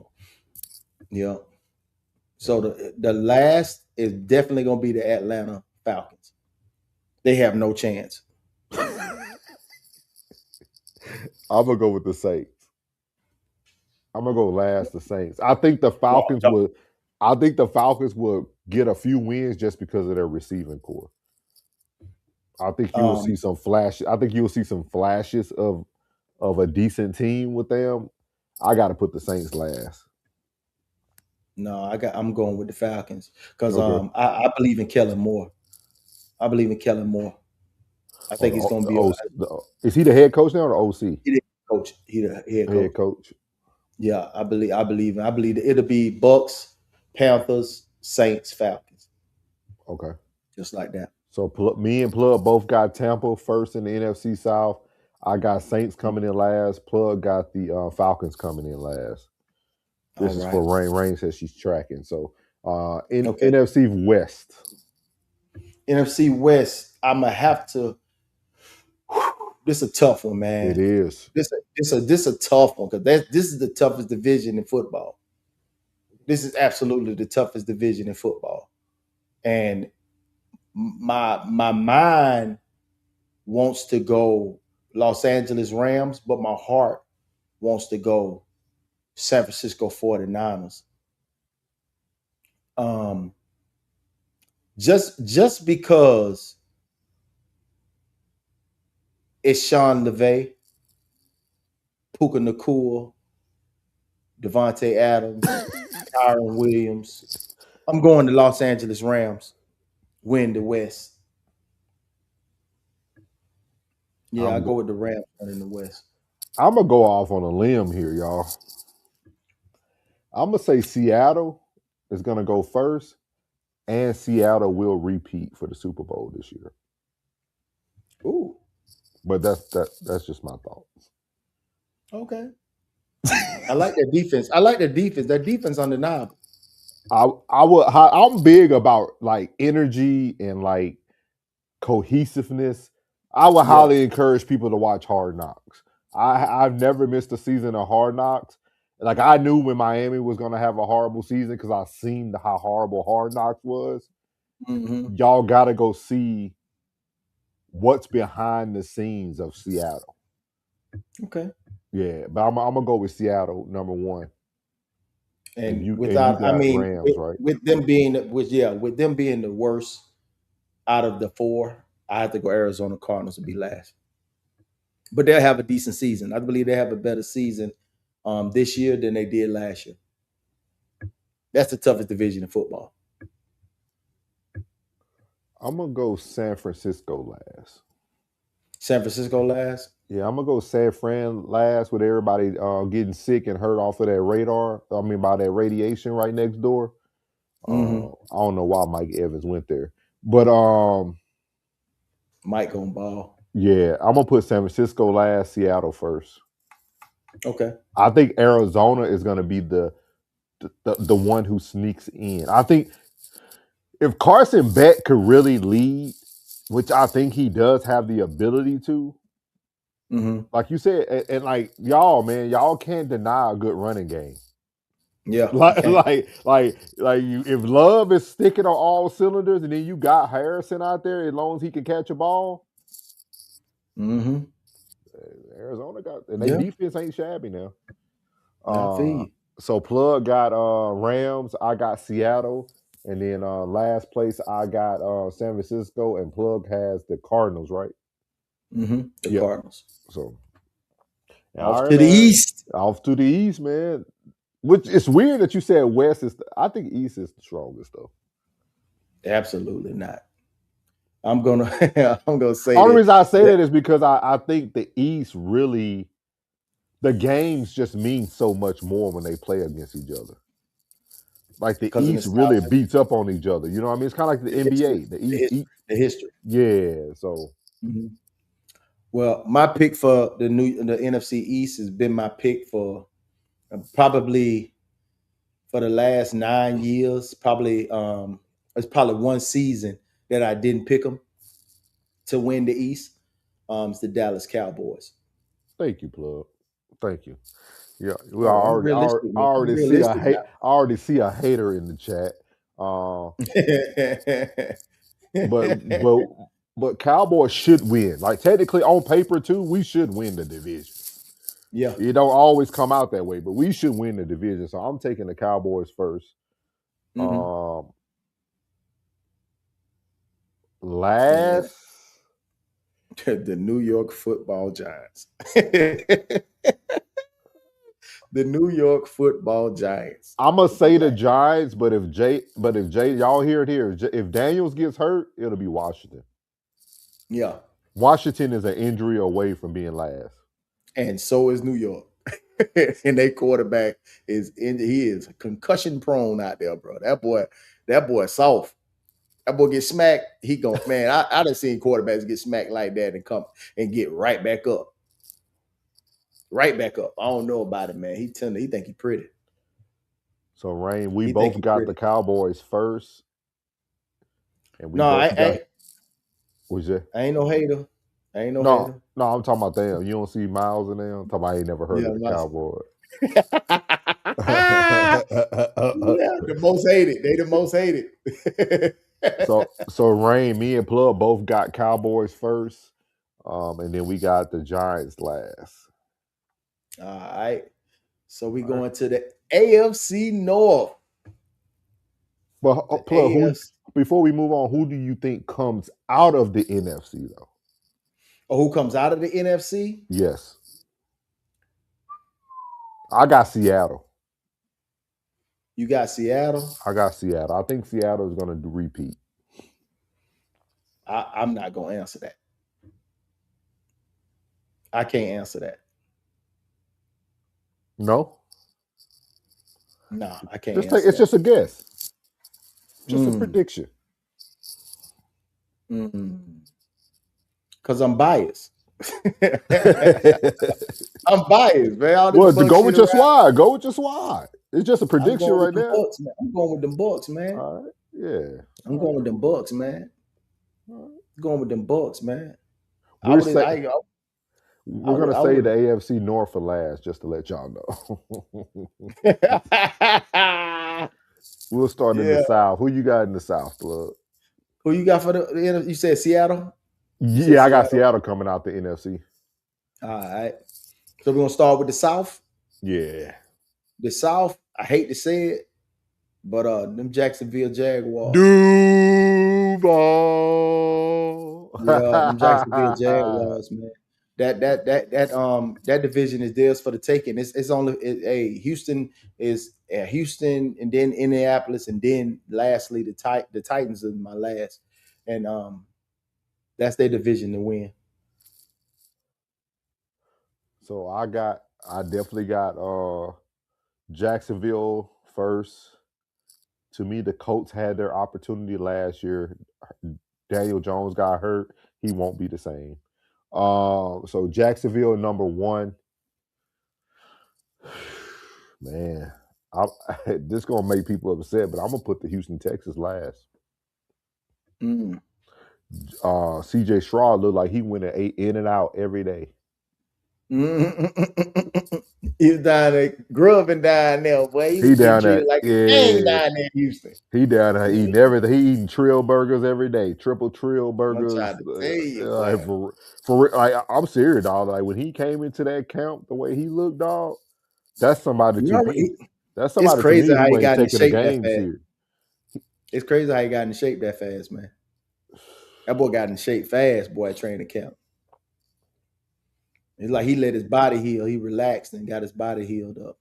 Yeah. So the last is definitely going to be the Atlanta Falcons. They have no chance. I'm gonna go with the Saints. I'm gonna go last. The Saints. I think the Falcons would. I think the Falcons would get a few wins just because of their receiving core. I think you will see some flash. I think you will see some flashes of a decent team with them. I got to put the Saints last. No, I'm going with the Falcons because I believe in Kellen Moore. I believe in Kellen Moore. I think he's going to be. Is he the head coach now or the OC? He the coach. He the head coach. Head coach. Yeah, I believe it'll be Bucks, Panthers, Saints, Falcons. Okay. Just like that. So me and Plug both got Tampa first in the NFC South. I got Saints coming in last. Plug got the Falcons coming in last. This is for Rain. Rain says she's tracking. So NFC West. NFC West, I'm gonna have to. This is a tough one, man. It is. This is a tough one because this is the toughest division in football. This is absolutely the toughest division in football, and my mind wants to go Los Angeles Rams, but my heart wants to go San Francisco 49ers. Just because it's Sean LeVay, Puka Nacua, Devontae Adams, Kyron Williams. I'm going to Los Angeles Rams. Win the West. Yeah, I go with the Rams in the West. I'm going to go off on a limb here, y'all. I'm going to say Seattle is going to go first, and Seattle will repeat for the Super Bowl this year. Ooh. But that's just my thoughts. Okay. I like their defense. Their defense undeniable. I'm big about like energy and like cohesiveness. I would highly encourage people to watch Hard Knocks. I've never missed a season of Hard Knocks. Like I knew when Miami was going to have a horrible season because I seen how horrible Hard Knocks was. Mm-hmm. Y'all got to go see what's behind the scenes of Seattle. Okay. Yeah, but I'm gonna go with Seattle number one. And Rams, right? with them being the worst out of the four, I have to go Arizona Cardinals to be last. But they'll have a decent season. I believe they have a better season this year than they did last year. That's the toughest division in football. I'm gonna go San Francisco last. San Francisco last? Yeah, I'm gonna go San Fran last with everybody getting sick and hurt off of that radar. I mean, by that radiation right next door. Mm-hmm. I don't know why Mike Evans went there, but Mike gonna ball. Yeah, I'm gonna put San Francisco last, Seattle first. Okay. I think Arizona is gonna be the one who sneaks in. I think if Carson Beck could really lead, which I think he does have the ability to, like you said, and like y'all can't deny a good running game. Yeah, like you, if Love is sticking on all cylinders, and then you got Harrison out there, as long as he can catch a ball. Mm-hmm. Arizona got, and their defense ain't shabby now. I feel you. So Plug got Rams, I got Seattle, and then last place I got San Francisco, and Plug has the Cardinals, right? Mm-hmm. The Cardinals. So off to the east. Off to the east, man. Which it's weird that you said West is. I think East is the strongest, though. Absolutely not. I'm gonna say. Only reason I say that is because I think the East really, the games just mean so much more when they play against each other. Like the East really beats up on each other. You know what I mean? It's kind of like the NBA. The history. Yeah. So. Mm-hmm. Well, my pick for the NFC East has been my pick for probably for the last 9 years. Probably it's probably one season that I didn't pick them to win the East. It's the Dallas Cowboys. Thank you, plug. Thank you. Yeah, we Oh, I'm realistic, man. I'm realistic I already see a hater in the chat. But but Cowboys should win. Like technically on paper too, we should win the division. Yeah. It don't always come out that way, but we should win the division. So I'm taking the Cowboys first. Last, the New York Football Giants. The New York Football Giants. I'm gonna say the Giants, but if Jay, y'all hear it here. If Daniels gets hurt, it'll be Washington. Yeah. Washington is an injury away from being last. And so is New York. And their quarterback he is concussion prone out there, bro. That boy soft. That boy get smacked. He go, man. I done seen quarterbacks get smacked like that and come and get right back up. Right back up. I don't know about it, man. He think he pretty. So Rain, we both got the Cowboys first. And we what's that? I ain't no hater. Hater. No, I'm talking about them. You don't see Miles in them? I'm talking about I ain't never heard of the Cowboys. The most hated. They the most hated. So Rain, me and Plug both got Cowboys first. And then we got the Giants last. All right. So we going to the AFC North. But Plug, before we move on, who do you think comes out of the NFC though? Oh, who comes out of the NFC? Yes. I got Seattle. You got Seattle? I got Seattle. I think Seattle is going to repeat. I'm not going to answer that. I can't answer that. No? No, I can't answer that. It's just a guess. Just a prediction. Because I'm biased. I'm biased, man. Well, go with your squad. Go with your squad. It's just a prediction right now. I'm going with them Bucks, man. All right. Yeah. I'm going with them Bucks, man. Going with them Bucks, man. We're going to say the AFC North for last, just to let y'all know. We'll start in the South. Who you got in the South, Plug? Who you got for the? You said Seattle? Yeah, I got Seattle coming out the NFC. All right. So we're gonna start with the South. Yeah. The South. I hate to say it, but them Jacksonville Jaguars. Duval. Yeah, them Jacksonville Jaguars, man. That division is theirs for the taking. It's only Houston is Houston, and then Indianapolis, and then lastly the Titans is my last, and that's their division to win. So I definitely got Jacksonville first. To me, the Colts had their opportunity last year. Daniel Jones got hurt. He won't be the same. So Jacksonville number 1. Man, this is gonna make people upset, but I'm gonna put the Houston Texans last. CJ Stroud looked like he went in and out every day. He's down there, grubbing down there, boy. He down there like a king down there in Houston. He down there eating everything. He eating trill burgers every day, triple trill burgers. I'm trying to tell you, I'm serious, dog. Like when he came into that camp, the way he looked, dog, that's somebody that's somebody. It's crazy how he got in shape that fast. It's crazy how he got in shape that fast, man. That boy got in shape fast, boy, at training camp. It's like he let his body heal. He relaxed and got his body healed up.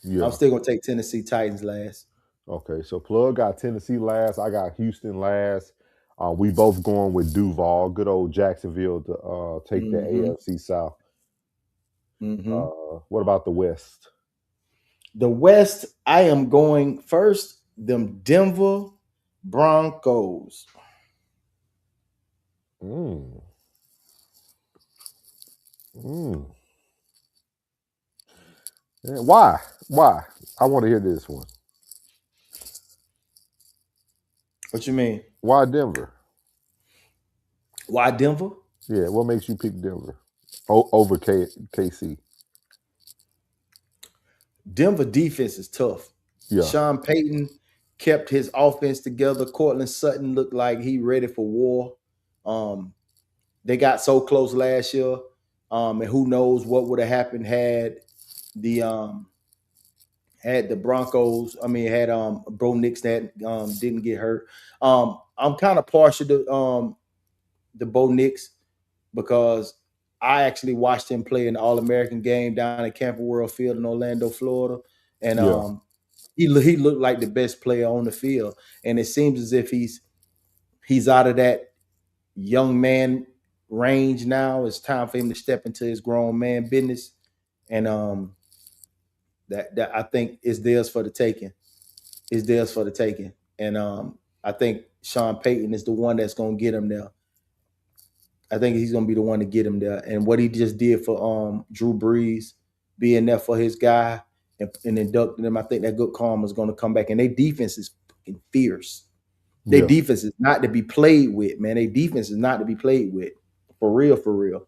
Yeah. I'm still going to take Tennessee Titans last. Okay, so Plug got Tennessee last. I got Houston last. We both going with Duval. Good old Jacksonville to take the AFC South. What about the West? The West, I am going first. Them Denver Broncos. Yeah, why? I want to hear this one. What you mean? Why Denver? Why Denver? Yeah, what makes you pick Denver over KC? Denver defense is tough. Yeah, Sean Payton kept his offense together. Cortland Sutton looked like he ready for war. They got so close last year, and who knows what would have happened the Broncos. I mean, had Bo Nix that didn't get hurt. I'm kind of partial to the Bo Nix because I actually watched him play in the All-American game down at Campbell World Field in Orlando, Florida, and yeah, he looked like the best player on the field. And it seems as if he's out of that young man range now. It's time for him to step into his grown man business, and that I think is theirs for the taking. Is theirs for the taking, and I think Sean Payton is the one that's going to get him there. I think he's going to be the one to get him there. And what he just did for Drew Brees, being there for his guy and inducting him, I think that good karma is going to come back. And their defense is fucking fierce. Their defense is not to be played with, man. Their defense is not to be played with, for real, for real.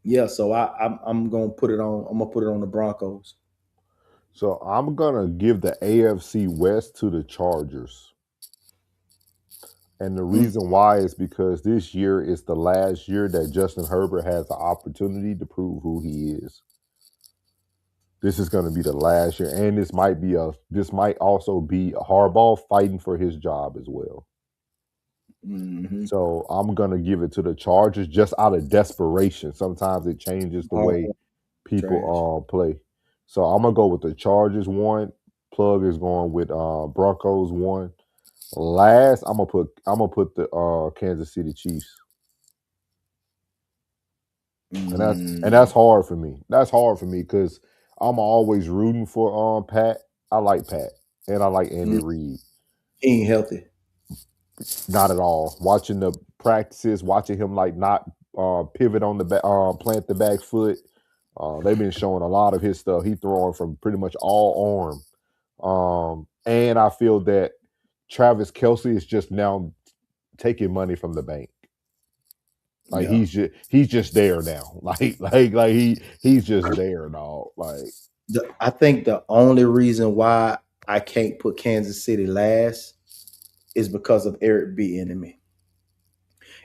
Yeah, so I'm gonna put it on. I'm gonna put it on the Broncos. So I'm gonna give the AFC West to the Chargers. And the reason why is because this year is the last year that Justin Herbert has the opportunity to prove who he is. This is going to be the last year, and this might also be Harbaugh fighting for his job as well. Mm-hmm. So I'm going to give it to the Chargers just out of desperation. Sometimes it changes the way people play. So I'm going to go with the Chargers 1. Plug is going with Broncos 1. Last, I'm gonna put the Kansas City Chiefs, and that's hard for me. That's hard for me because I'm always rooting for Pat. I like Pat, and I like Andy Reid. He ain't healthy, not at all. Watching the practices, watching him like not pivot on the back, plant the back foot. They've been showing a lot of his stuff. He throwing from pretty much all arm, and I feel that Travis Kelce is just now taking money from the bank. Like he's just there now. Like he's just there, dog. Like I think the only reason why I can't put Kansas City last is because of Eric Bieniemy.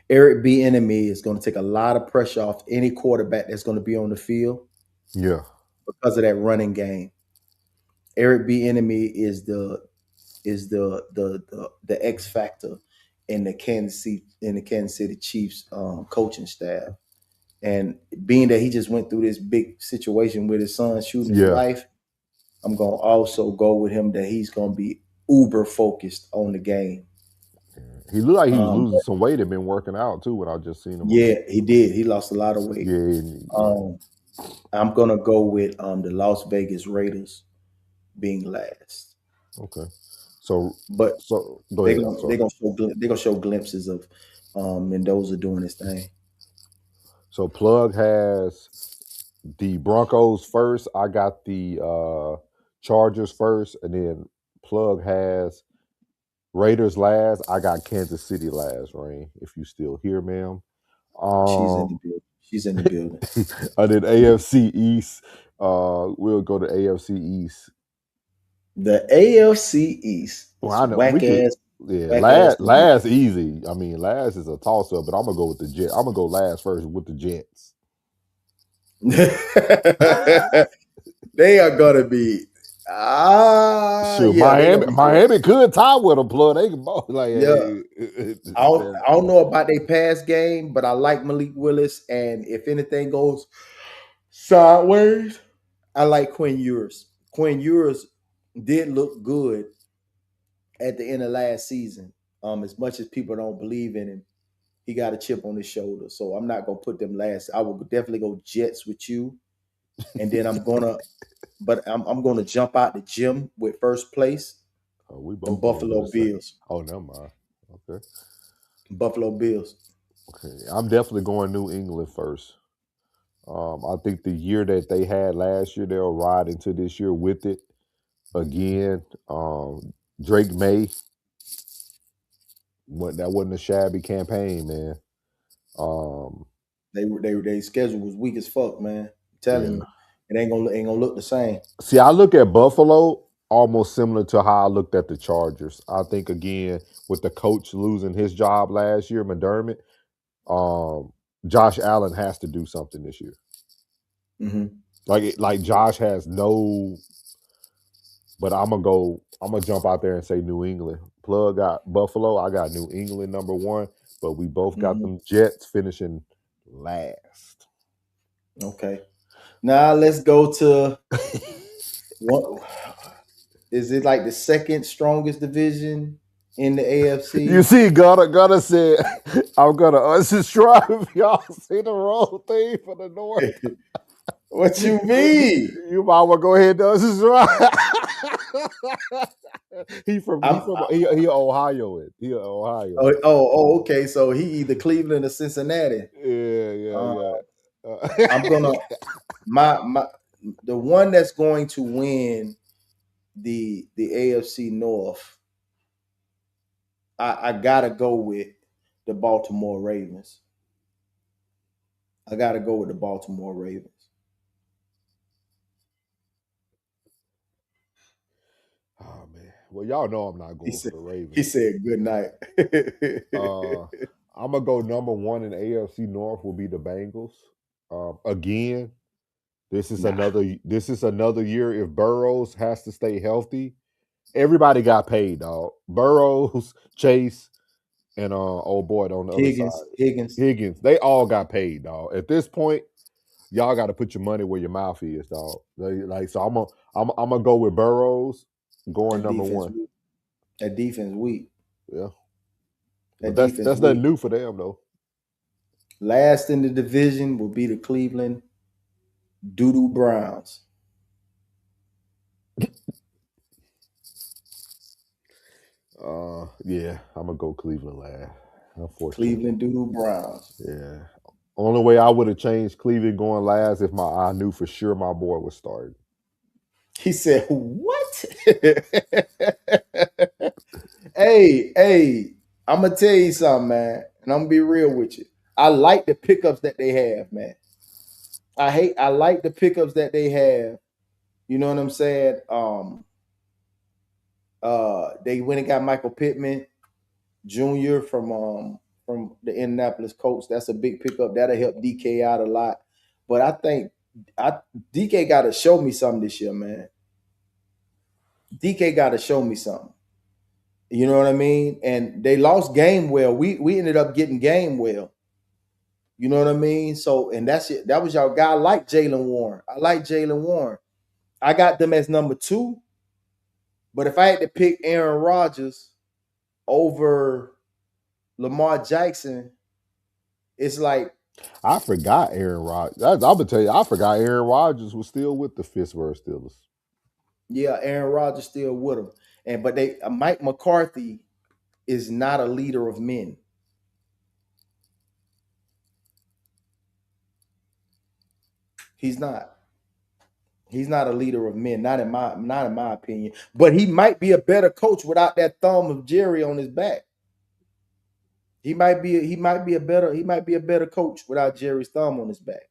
Eric Bieniemy is going to take a lot of pressure off any quarterback that's going to be on the field. Yeah, because of that running game. Eric Bieniemy is the X factor in the Kansas City Chiefs coaching staff. And being that he just went through this big situation with his son shooting his life, I'm going to also go with him that he's going to be uber focused on the game. He looked like he was losing some weight and been working out too when I just seen him. Yeah, he did. He lost a lot of weight. Yeah. I'm going to go with the Las Vegas Raiders being last. Okay. They're gonna show glimpses of Mendoza doing his thing. So Plug has the Broncos first. I got the Chargers first, and then Plug has Raiders last. I got Kansas City last, Rain. If you still here, ma'am. She's in the building. And then AFC East. We'll go to AFC East. The AFC East. Well, I know last easy. I mean, last is a toss up, but I'm gonna go with the Jets. I'm gonna go last first with the Jets. They are gonna be. Miami could tie with them, Plug. They can both I don't know about their pass game, but I like Malik Willis, and if anything goes sideways, I like Quinn Ewers. Quinn Ewers did look good at the end of last season. As much as people don't believe in him, he got a chip on his shoulder. So I'm not gonna put them last. I will definitely go Jets with you, and then I'm gonna jump out the gym with first place. We both Buffalo Bills. Oh, never mind. Okay. Buffalo Bills. Okay, I'm definitely going New England first. I think the year that they had last year, they'll ride into this year with it again. Drake May. That wasn't a shabby campaign, man. They schedule was weak as fuck, man. I'm telling Yeah. you, it ain't gonna look the same. See, I look at Buffalo almost similar to how I looked at the Chargers. I think again with the coach losing his job last year, McDermott, Josh Allen has to do something this year. Mm-hmm. Like Josh has no. But I'm gonna jump out there and say New England. Plug got Buffalo. I got New England #1, but we both got them Jets finishing last. Okay. Now let's go to what is it like the second strongest division in the AFC? You see, Gunner said, I'm gonna unsubscribe if y'all see the wrong thing for the North. What you mean? You might want to go ahead and unsubscribe. he Ohio. He Ohio. Okay. So he either Cleveland or Cincinnati. Yeah. I'm gonna the one that's going to win the AFC North. I gotta go with the Baltimore Ravens. I gotta go with the Baltimore Ravens. Oh man. Well, y'all know I'm not going for the Ravens. He said good night. I'm gonna go #1 in AFC North will be the Bengals. Again, this is another year if Burrows has to stay healthy. Everybody got paid, dog. Burrows, Chase, and old boy on the other side. Higgins. They all got paid, dog. At this point, y'all got to put your money where your mouth is, dog. So I'm gonna go with Burrows going #1. That defense weak. Yeah. But that's nothing new for them though. Last in the division will be the Cleveland Doodoo Browns. Yeah, I'm gonna go Cleveland last. Unfortunately, Cleveland Doodoo Browns. Yeah. Only way I would have changed Cleveland going last if I knew for sure my boy was starting. He said, "What?" Hey, I'm gonna tell you something, man, and I'm gonna be real with you. I like the pickups that they have, man. I like the pickups that they have. You know what I'm saying? They went and got Michael Pittman Jr. from the Indianapolis Colts. That's a big pickup. That'll help DK out a lot. But I think DK got to show me something this year, man. DK got to show me something. You know what I mean? And they lost Gamewell. We ended up getting Gamewell. You know what I mean? So, and that's it. That was y'all guy. I like Jaylen Warren. I got them as #2. But if I had to pick Aaron Rodgers over Lamar Jackson, it's like I forgot Aaron Rodgers. I'm gonna tell you, I forgot Aaron Rodgers was still with the Pittsburgh Steelers. Yeah, Aaron Rodgers still with him. But Mike McCarthy is not a leader of men. He's not. He's not a leader of men, not in my opinion. But he might be a better coach without that thumb of Jerry on his back. He might be a better coach without Jerry's thumb on his back.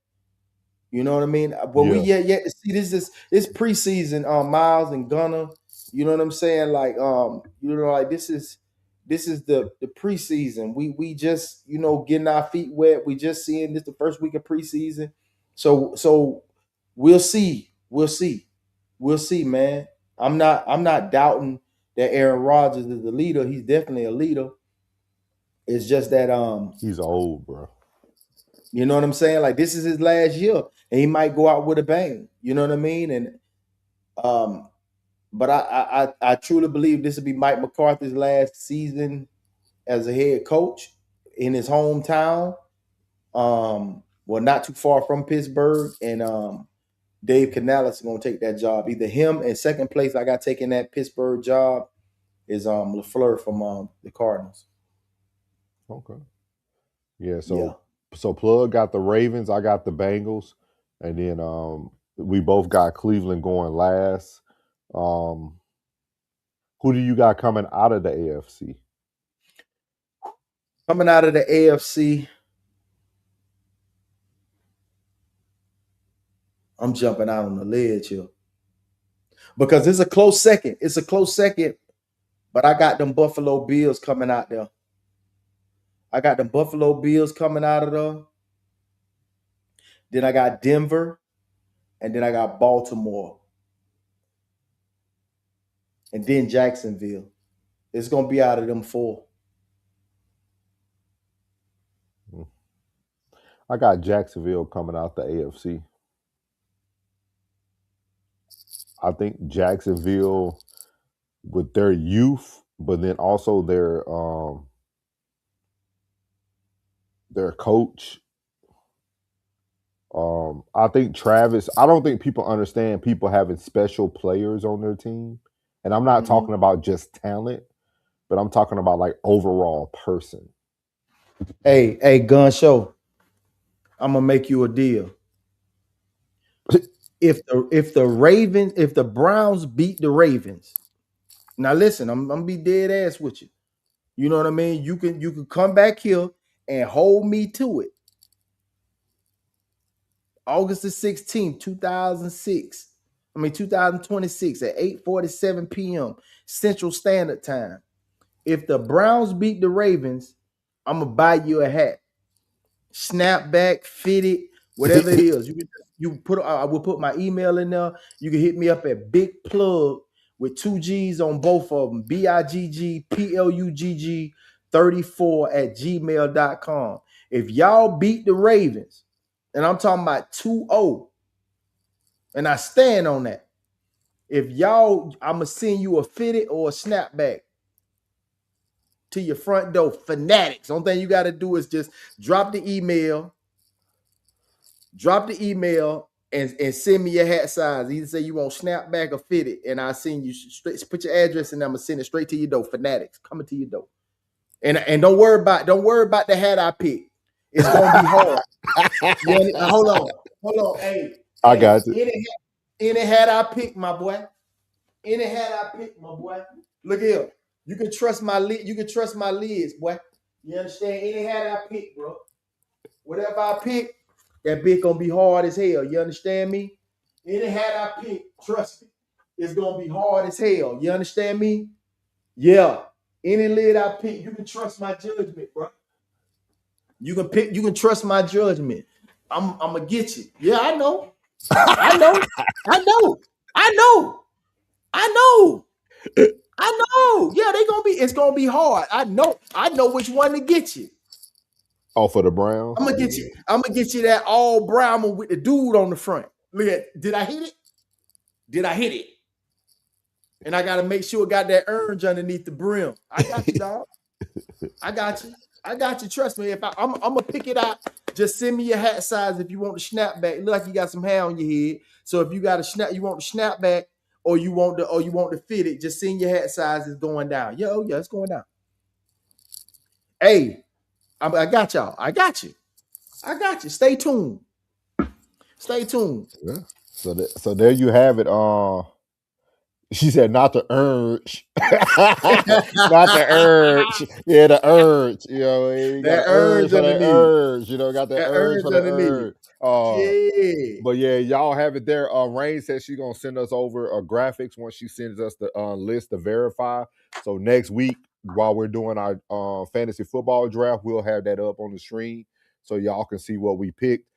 You know what I mean? But we yet to see this preseason, Miles and Gunner. You know what I'm saying? Like like this is the preseason. We just getting our feet wet. We just seeing this the first week of preseason. So we'll see. We'll see, man. I'm not doubting that Aaron Rodgers is the leader. He's definitely a leader. It's just that he's old, bro. You know what I'm saying? Like this is his last year, and he might go out with a bang. You know what I mean? And but I truly believe this will be Mike McCarthy's last season as a head coach in his hometown. Well, not too far from Pittsburgh, and Dave Canales is going to take that job. Either him and second place I got taking that Pittsburgh job is LaFleur from the Cardinals. Okay. Yeah, so Plug got the Ravens, I got the Bengals, and then we both got Cleveland going last. Who do you got coming out of the AFC? Coming out of the AFC, I'm jumping out on the ledge here. Because it's a close second. It's a close second, but I got them Buffalo Bills coming out there. I got them Buffalo Bills coming out of there. Then I got Denver, and then I got Baltimore, and then Jacksonville. It's going to be out of them four. I got Jacksonville coming out the AFC. I think Jacksonville, with their youth, but then also their coach. I think Travis. I don't think people understand people having special players on their team, and I'm not talking about just talent, but I'm talking about like overall person. Hey, Gun Show. I'm gonna make you a deal. If the Browns beat the Ravens, now listen, I'm gonna be dead ass with you. You know what I mean? You can come back here and hold me to it. August the 16th, 2026 at 8:47 p.m. Central Standard Time. If the Browns beat the Ravens, I'm gonna buy you a hat, snapback, fitted, whatever it is. I will put my email in there. You can hit me up at Big Plug with 2 G's on both of them, BIGGPLUGG34@gmail.com. If y'all beat the Ravens, and I'm talking about 2-0, and I stand on that. If y'all, I'm gonna send you a fitted or a snapback to your front door. Fanatics. Only thing you got to do is just drop the email and send me your hat size. Either say you want snapback or fitted, and I'll send you straight. Put your address and I'm gonna send it straight to your door. Fanatics coming to your door. And don't worry about the hat I pick. It's gonna be hard. Hold on. Hey, I got you. Any hat I pick, my boy. Any hat I pick, my boy. Look here. You can trust my lid. You can trust my lids, boy. You understand? Any hat I pick, bro. Whatever I pick, that bitch gonna be hard as hell. You understand me? Any hat I pick, trust me, it's gonna be hard as hell. You understand me? Yeah. Any lid I pick, you can trust my judgment, bro. You can trust my judgment. I'm gonna get you. Yeah, I know. Yeah, it's gonna be hard. I know which one to get you. Oh, for the Browns? I'm gonna get you that all brown one with the dude on the front. Look at, did I hit it? And I gotta make sure it got that orange underneath the brim. I got you, dog. I got you. Trust me. If I'm gonna pick it out, just send me your hat size if you want the snapback. It look like you got some hair on your head. So if you got you want the snapback or you want the fitted, just send your hat size. It's going down. Yeah, it's going down. Hey, I got y'all. I got you. Stay tuned. Yeah. So there you have it. She said not the urge. Not the urge. Yeah, the urge. You know, you got urge for the urge. You know, got the urge for the urge. Yeah. But yeah, y'all have it there. Rain says she's gonna send us over graphics once she sends us the list to verify. So next week, while we're doing our fantasy football draft, we'll have that up on the screen so y'all can see what we picked.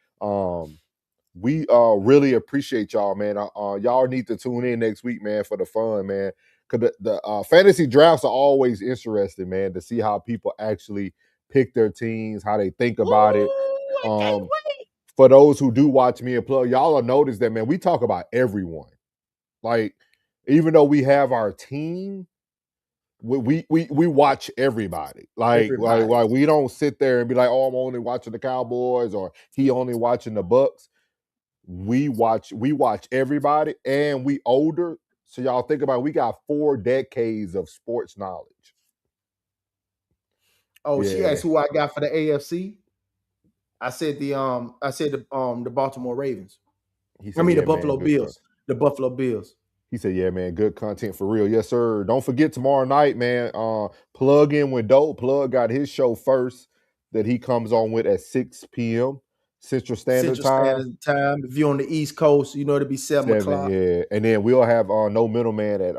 We really appreciate y'all, man. Y'all need to tune in next week, man, for the fun, man. Because the fantasy drafts are always interesting, man, to see how people actually pick their teams, how they think about it. I can't wait. For those who do watch me and plug, y'all will notice that, man, we talk about everyone. Like, even though we have our team, we watch everybody. Like we don't sit there and be like, oh, I'm only watching the Cowboys or he only watching the Bucks. We watch everybody, and we older. So y'all think about it, we got 4 decades of sports knowledge. Oh, yeah. She asked who I got for the AFC. I said the Baltimore Ravens. The Buffalo Bills. The Buffalo Bills. He said, yeah, man, good content for real. Yes, sir. Don't forget tomorrow night, man. Plug in with Dope. Plug got his show first that he comes on with at 6 p.m. Central Standard Time. If you're on the East Coast, you know it'll be 7 o'clock. Yeah. And then we'll have No Middleman at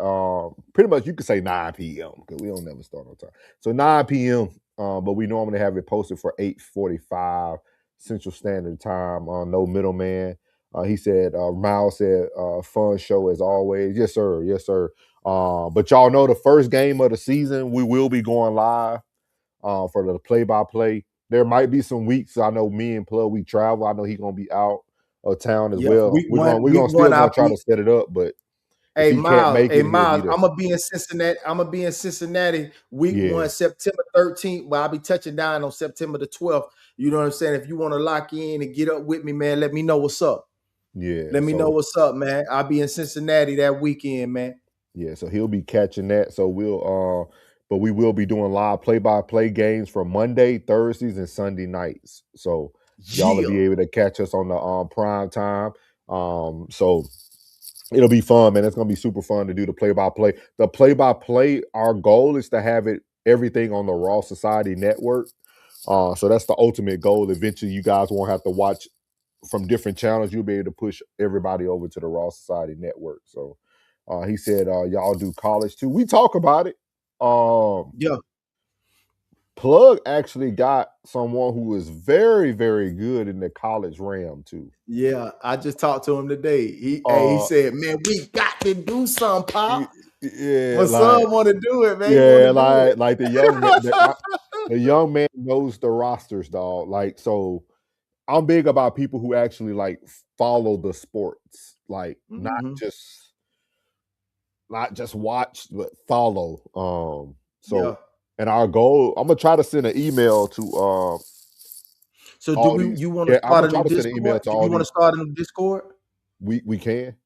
pretty much you could say 9 p.m. because we don't never start on time. So 9 p.m. But we normally have it posted for 8:45 Central Standard Time on No Middleman. He said, Miles said, fun show as always. Yes, sir. Yes, sir. But y'all know the first game of the season, we will be going live for the play-by-play. There might be some weeks. I know me and Plug, we travel. I know he's going to be out of town as well. We're going to try to set it up, but Hey Miles, I'm gonna be in Cincinnati. Week 1, September 13th. Well, I'll be touching down on September the 12th. You know what I'm saying? If you want to lock in and get up with me, man, let me know what's up. Yeah. Let me know what's up, man. I'll be in Cincinnati that weekend, man. Yeah, so he'll be catching that. So but we will be doing live play-by-play games for Monday, Thursdays, and Sunday nights. So y'all will be able to catch us on the prime time. So it'll be fun, man. It's gonna be super fun to do the play-by-play. The play-by-play, our goal is to have everything on the Raw Society Network. So that's the ultimate goal. Eventually, you guys won't have to watch from different channels. You'll be able to push everybody over to the Raw Society Network. So he said, y'all do college too. We talk about it. Plug actually got someone who is very, very good in the college realm too. Yeah, I just talked to him today. He said, "Man, we got to do something, Pop." Yeah, my son want to do it, man. Yeah, like the young man, the young man knows the rosters, dog. Like, so I'm big about people who actually like follow the sports, like not just watch, but follow. And our goal, I'm gonna try to send an email to So do you want to start a new Discord? Do you want to start a new Discord? We can.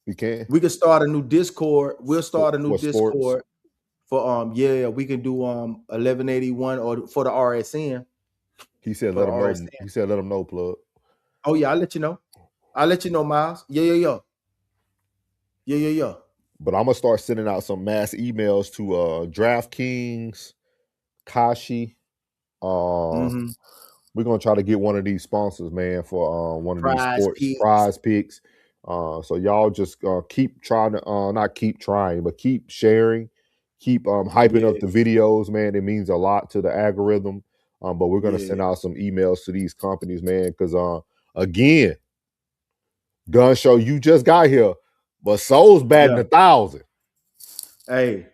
We can start a new Discord. We'll start a new Discord sports. For we can do 1181 or for the RSN. He said let him know. He said let him know, Plug. Oh yeah, I'll let you know. Miles. Yeah. But I'm gonna start sending out some mass emails to DraftKings, Kashi. We're gonna try to get one of these sponsors, man, for one of these sports prize picks. So y'all just keep trying to not keep trying, but keep sharing, keep hyping up the videos, man. It means a lot to the algorithm. But we're gonna send out some emails to these companies, man, because again, Gun Show, you just got here, but Soul's batting 1,000. Hey,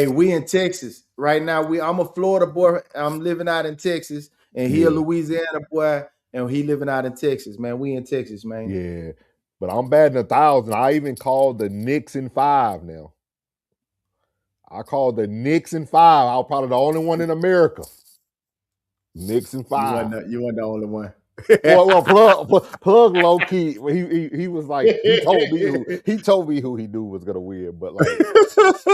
we in Texas right now. I'm a Florida boy. I'm living out in Texas, and he a Louisiana boy, and he living out in Texas, man. We in Texas, man. Yeah, but I'm batting 1,000. I even called the Knicks in 5 now. I called the Knicks in 5. I was probably the only one in America. Knicks in 5. You weren't the only one. well, plug low key. He was like he told me who he knew was gonna win, but like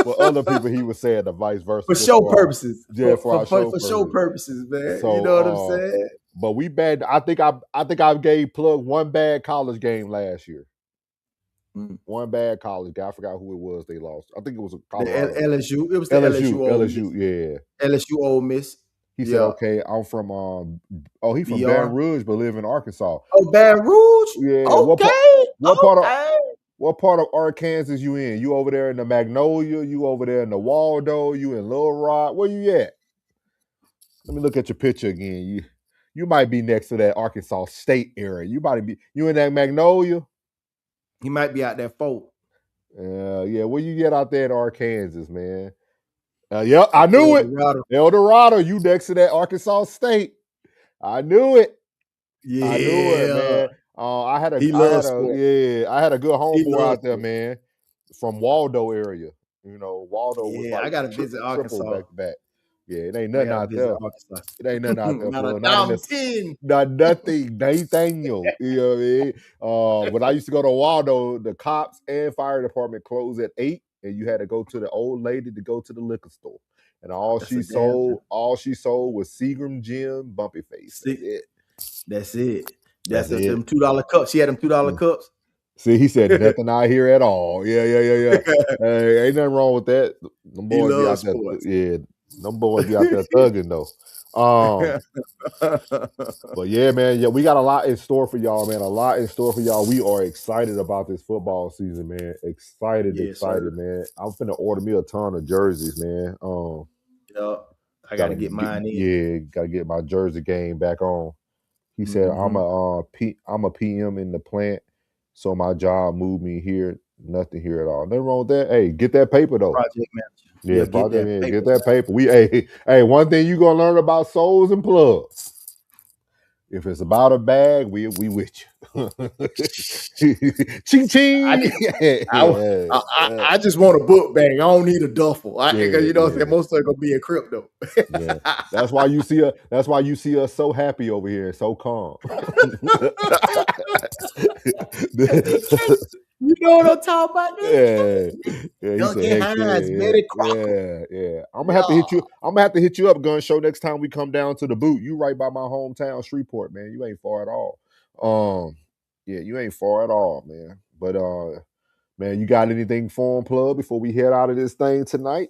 for other people, he was saying the vice versa for show purposes. Yeah, for show purposes, man. So, you know what I'm saying? But we bad. I think I gave Plug one bad college game last year. One bad college guy. I forgot who it was. They lost. I think it was Colorado. LSU. It was the LSU. Yeah. LSU Ole Miss. He said, "Okay, I'm from he from Baton Rouge, but live in Arkansas." Oh, Baton Rouge. Yeah. Okay. What part of Arkansas you in? You over there in the Magnolia? You over there in the Waldo? You in Little Rock? Where you at? Let me look at your picture again. You might be next to that Arkansas State area. You in that Magnolia? He might be out there, folk. Yeah. Where you get out there in Arkansas, man? Yep, I knew it. El Dorado, you next to that Arkansas State. I knew it. Yeah, I knew it, man. I had a good homeboy out there, man, from Waldo area. You know, Waldo was like I gotta visit Arkansas back to back. Yeah, it ain't nothing out there. It ain't nothing out there. Not nothing. Nathaniel. You know what I mean? When I used to go to Waldo, the cops and fire department closed at 8. And you had to go to the old lady to go to the liquor store. And all she sold was Seagram Gin, Bumpy Face. That's it. That's them $2 cups. She had them $2 cups. See, he said nothing out here at all. Yeah. Hey, ain't nothing wrong with that. Them boys be out there. Yeah. Them boys be out there thugging though. But yeah, man, we got a lot in store for y'all, man. A lot in store for y'all. We are excited about this football season, man. Excited, sir. man. I'm finna order me a ton of jerseys, man. I gotta get mine in. Yeah, gotta get my jersey game back on. He said I'm a PM in the plant, so my job moved me here. Nothing here at all. Nothing wrong with that. Hey, get that paper though. Project manager. Yeah, get that paper. Hey, one thing you gonna learn about souls and plugs. If it's about a bag, we with you. Ching ching. I just want a book bag. I don't need a duffel. Because you know what I'm saying, most of it gonna be in crypto. Yeah. That's why you see us so happy over here and so calm. You know what I'm talking about? Yeah. He said, I'm gonna have to hit you up, Gun Show, next time we come down to the boot. You right by my hometown, Shreveport, man. You ain't far at all. You ain't far at all, man. But man, you got anything for him, plug, before we head out of this thing tonight?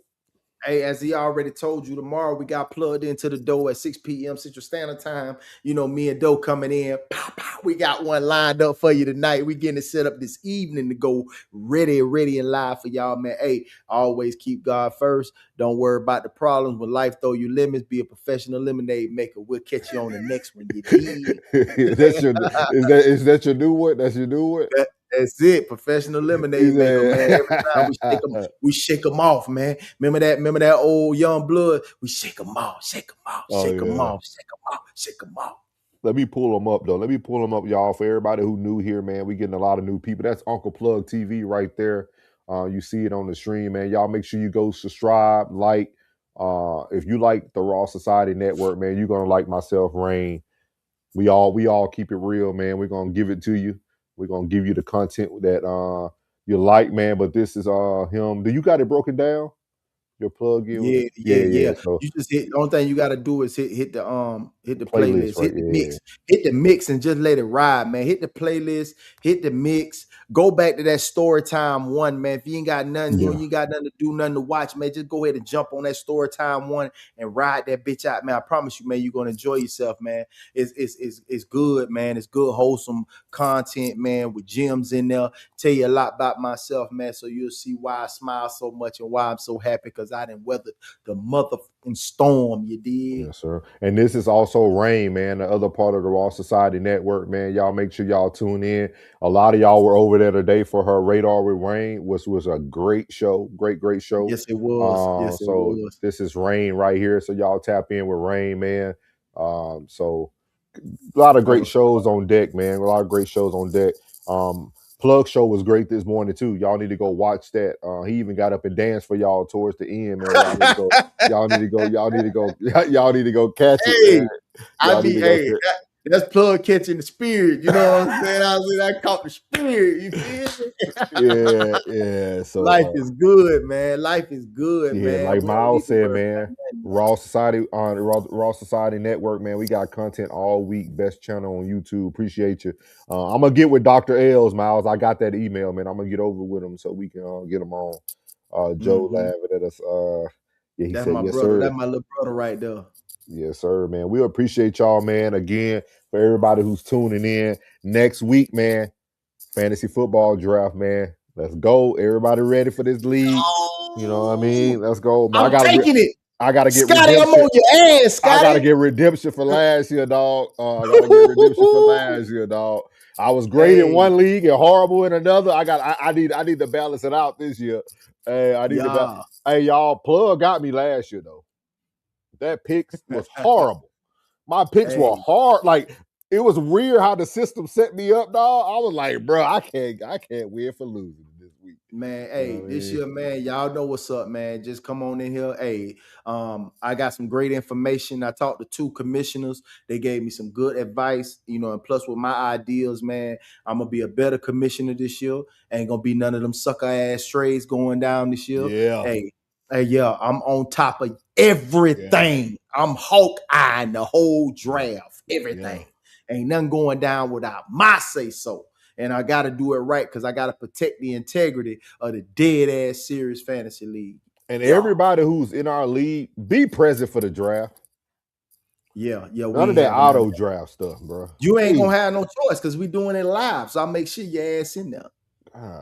Hey, as he already told you, tomorrow we got plugged into the door at 6 p.m. Central Standard Time. You know, me and Doe coming in. Pow, pow, we got one lined up for you tonight. We getting it set up this evening to go ready and live for y'all, man. Hey, always keep God first. Don't worry about the problems. When life throw you lemons, be a professional lemonade maker. We'll catch you on the next one. You dig? Is that your new one? That's your new one? That's it, professional lemonade maker, man. Every time we shake them off, man. Remember that old young blood? We shake them off, shake them off, shake them off, shake them off, shake them off. Let me pull them up, though. Let me pull them up, y'all. For everybody who new here, man, we getting a lot of new people. That's Uncle Plug TV right there. You see it on the stream, man. Y'all make sure you go subscribe, like. If you like the Raw Society Network, man, you're gonna like myself, Rain. We all keep it real, man. We're gonna give it to you. We're gonna give you the content that you like, man. But this is him. Do you got it broken down? Your plug-in? Yeah. So you just hit. The only thing you got to do is hit the playlist, right, hit the mix, hit the mix, and just let it ride, man. Hit the playlist, hit the mix. Go back to that story time one, man. If you ain't got nothing, you ain't got nothing to do, nothing to watch, man. Just go ahead and jump on that story time one and ride that bitch out, man. I promise you, man, you're gonna enjoy yourself, man. It's good, man. It's good, wholesome content, man, with gems in there. Tell you a lot about myself, man. So you'll see why I smile so much and why I'm so happy, because I didn't weather the motherfucking storm, you did. Yes, sir. And this is also Rain, man, the other part of the Raw Society Network, man. Y'all make sure y'all tune in. A lot of y'all were over there today for her Radar with Rain, which was a great show. Great show. Yes, it was. It was. This is Rain right here. So y'all tap in with Rain, man. So a lot of great shows on deck, man. A lot of great shows on deck. Plug show was great this morning too. Y'all need to go watch that. He even got up and danced for y'all towards the end, man. Y'all need to go catch it, man. That's Plug catching the spirit. You know what I'm saying? I caught the spirit. You feel me? Yeah. So life is good, man. Life is good, man. Like Miles said, man. Raw Society on Raw Society Network, man. We got content all week. Best channel on YouTube. Appreciate you. I'm gonna get with Dr. Els, Miles. I got that email, man. I'm gonna get over with him so we can get him on. Joe laughing at us. He that's said, my yes, brother. sir. That's my little brother right there. Yes, sir, man. We appreciate y'all, man. Again, for everybody who's tuning in. Next week, man, fantasy football draft, man. Let's go. Everybody ready for this league? You know what I mean? Let's go, man. I'm taking it. I gotta get Scotty, redemption. I'm on your ass, Scotty. I gotta get redemption for last year, dog. I was great in one league and horrible in another. I need to balance it out this year. Hey, Hey, y'all, Plug got me last year though. That picks was horrible. My picks were hard. Like, it was weird how the system set me up, dog. I was like, bro, I can't win for losing this week. Man, this year, man, y'all know what's up, man. Just come on in here. Hey, I got some great information. I talked to 2 commissioners. They gave me some good advice, and plus with my ideas, man, I'm gonna be a better commissioner this year. Ain't gonna be none of them sucker ass trades going down this year. Yeah. Hey, I'm on top of everything. Yeah. I'm Hawkeye the whole draft. Everything. Yeah. Ain't nothing going down without my say so. And I got to do it right because I got to protect the integrity of the dead ass serious fantasy league. And everybody who's in our league, be present for the draft. Yeah. None of that auto draft stuff, bro. You ain't gonna have no choice because we doing it live. So I'll make sure your ass in there.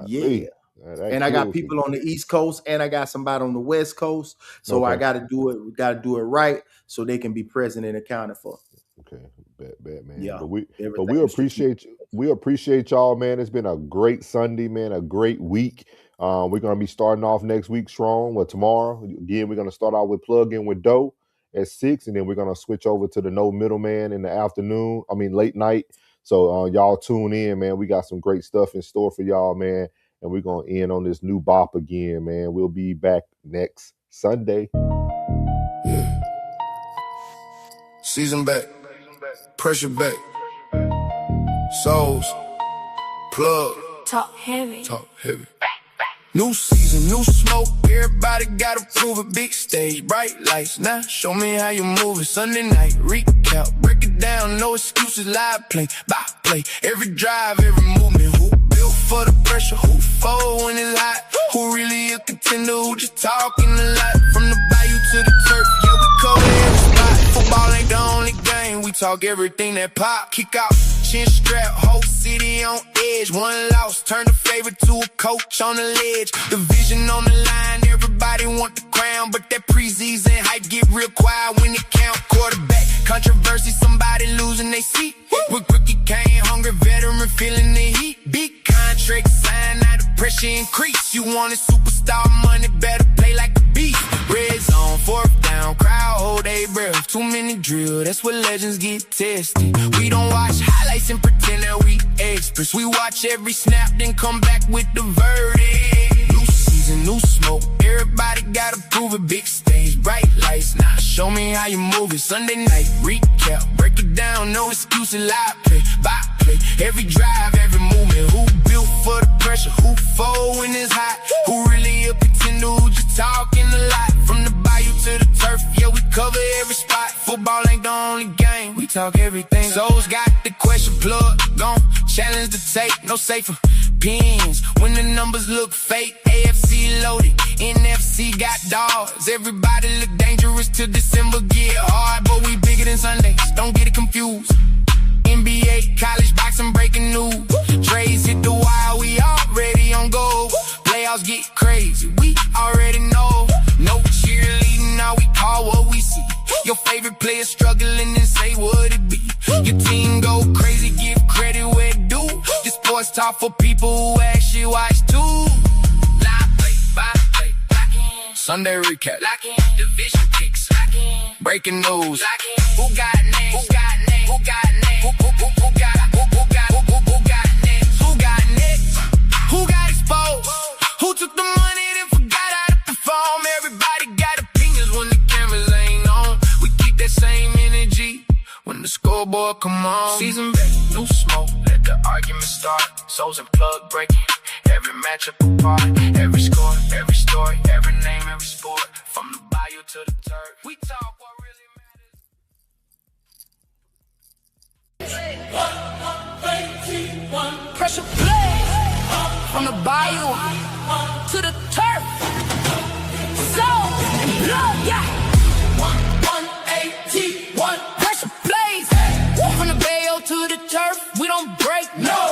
Yeah. And I got people on the East Coast and I got somebody on the West Coast. So I gotta do it. We gotta do it right so they can be present and accounted for. Okay, bad man. Yeah, but we appreciate y'all, man. It's been a great Sunday, man. A great week. We're gonna be starting off next week strong. Well, tomorrow again, we're gonna start out with Plug In with Doe at 6, and then we're gonna switch over to the No Middleman in the afternoon. I mean, late night. So y'all tune in, man. We got some great stuff in store for y'all, man. And we're gonna end on this new bop again, man. We'll be back next Sunday. Season back, pressure back, souls, plug, Talk heavy. talk heavy. New season, new smoke, everybody gotta prove it. Big stage, bright lights, now show me how you move it. Sunday night, recap, break it down, no excuses, live play, by play. Every drive, every movement, who built for the pressure, who fold when it's hot, who really a contender, who just talking a lot. From the bayou to the turf, yeah, we cover every spot. Football ain't the only game, we talk everything that pop. Kick out, chin strap, whole city on edge. One loss, turn the favorite to a coach on the ledge. The vision on the line, everybody want the crown, but that preseason hype get real quiet when it count. Quarterback, controversy, somebody losing their seat. With rookie came hungry, veteran feeling the heat. Big contract sign, now the pressure increase. You want a superstar money, better play like a beast. Red zone, fourth down, crowd hold their breath. Too many drill, that's where legends get tested. We don't watch highlights and pretend that we experts. We watch every snap, then come back with the verdict. New season, new smoke, everybody gotta prove it. Big stage, bright lights, now show me how you move it. Sunday night, recap, break it down, no excuses, live play, by play. Every drive, every movement, who built for the pressure, who fold when it's hot, who really a contender, who just talking a lot. From the bayou to the turf, yeah, we cover every spot. Football ain't the only game, we talk everything. Souls got the question, plug, gon' challenge the tape, no safer pins when the numbers look fake. AFC loaded, NFC got dogs. Everybody look dangerous till December get hard, but we bigger than Sundays, don't get it confused. NBA, college, boxing, breaking news. Trades hit the wire, we already on go. Playoffs get crazy, we already know. No cheerleading, now we call what we see. Your favorite player struggling and say what it be. Your team go crazy, give credit where it due. This sports talk for people who actually watch too. Live play, by play, lock in. Sunday recap, lock in. Division picks, lock in. Breaking news, lock in. Who got names? Who got names? Who got names? Who got next? Who got next? Who got exposed? Who took the money then forgot how to perform? Everybody got opinions when the cameras ain't on. We keep that same energy when the scoreboard come on. Season back, new smoke, let the argument start. Souls and plug breaking, every matchup apart. Every score, every story, every name, every sport. From the bayou to the turf, we talk what really matters. Pressure play. From the bayou to the turf. Soul and blood, yeah. 181. Pressure plays. From the bayou to the turf, we don't break, no.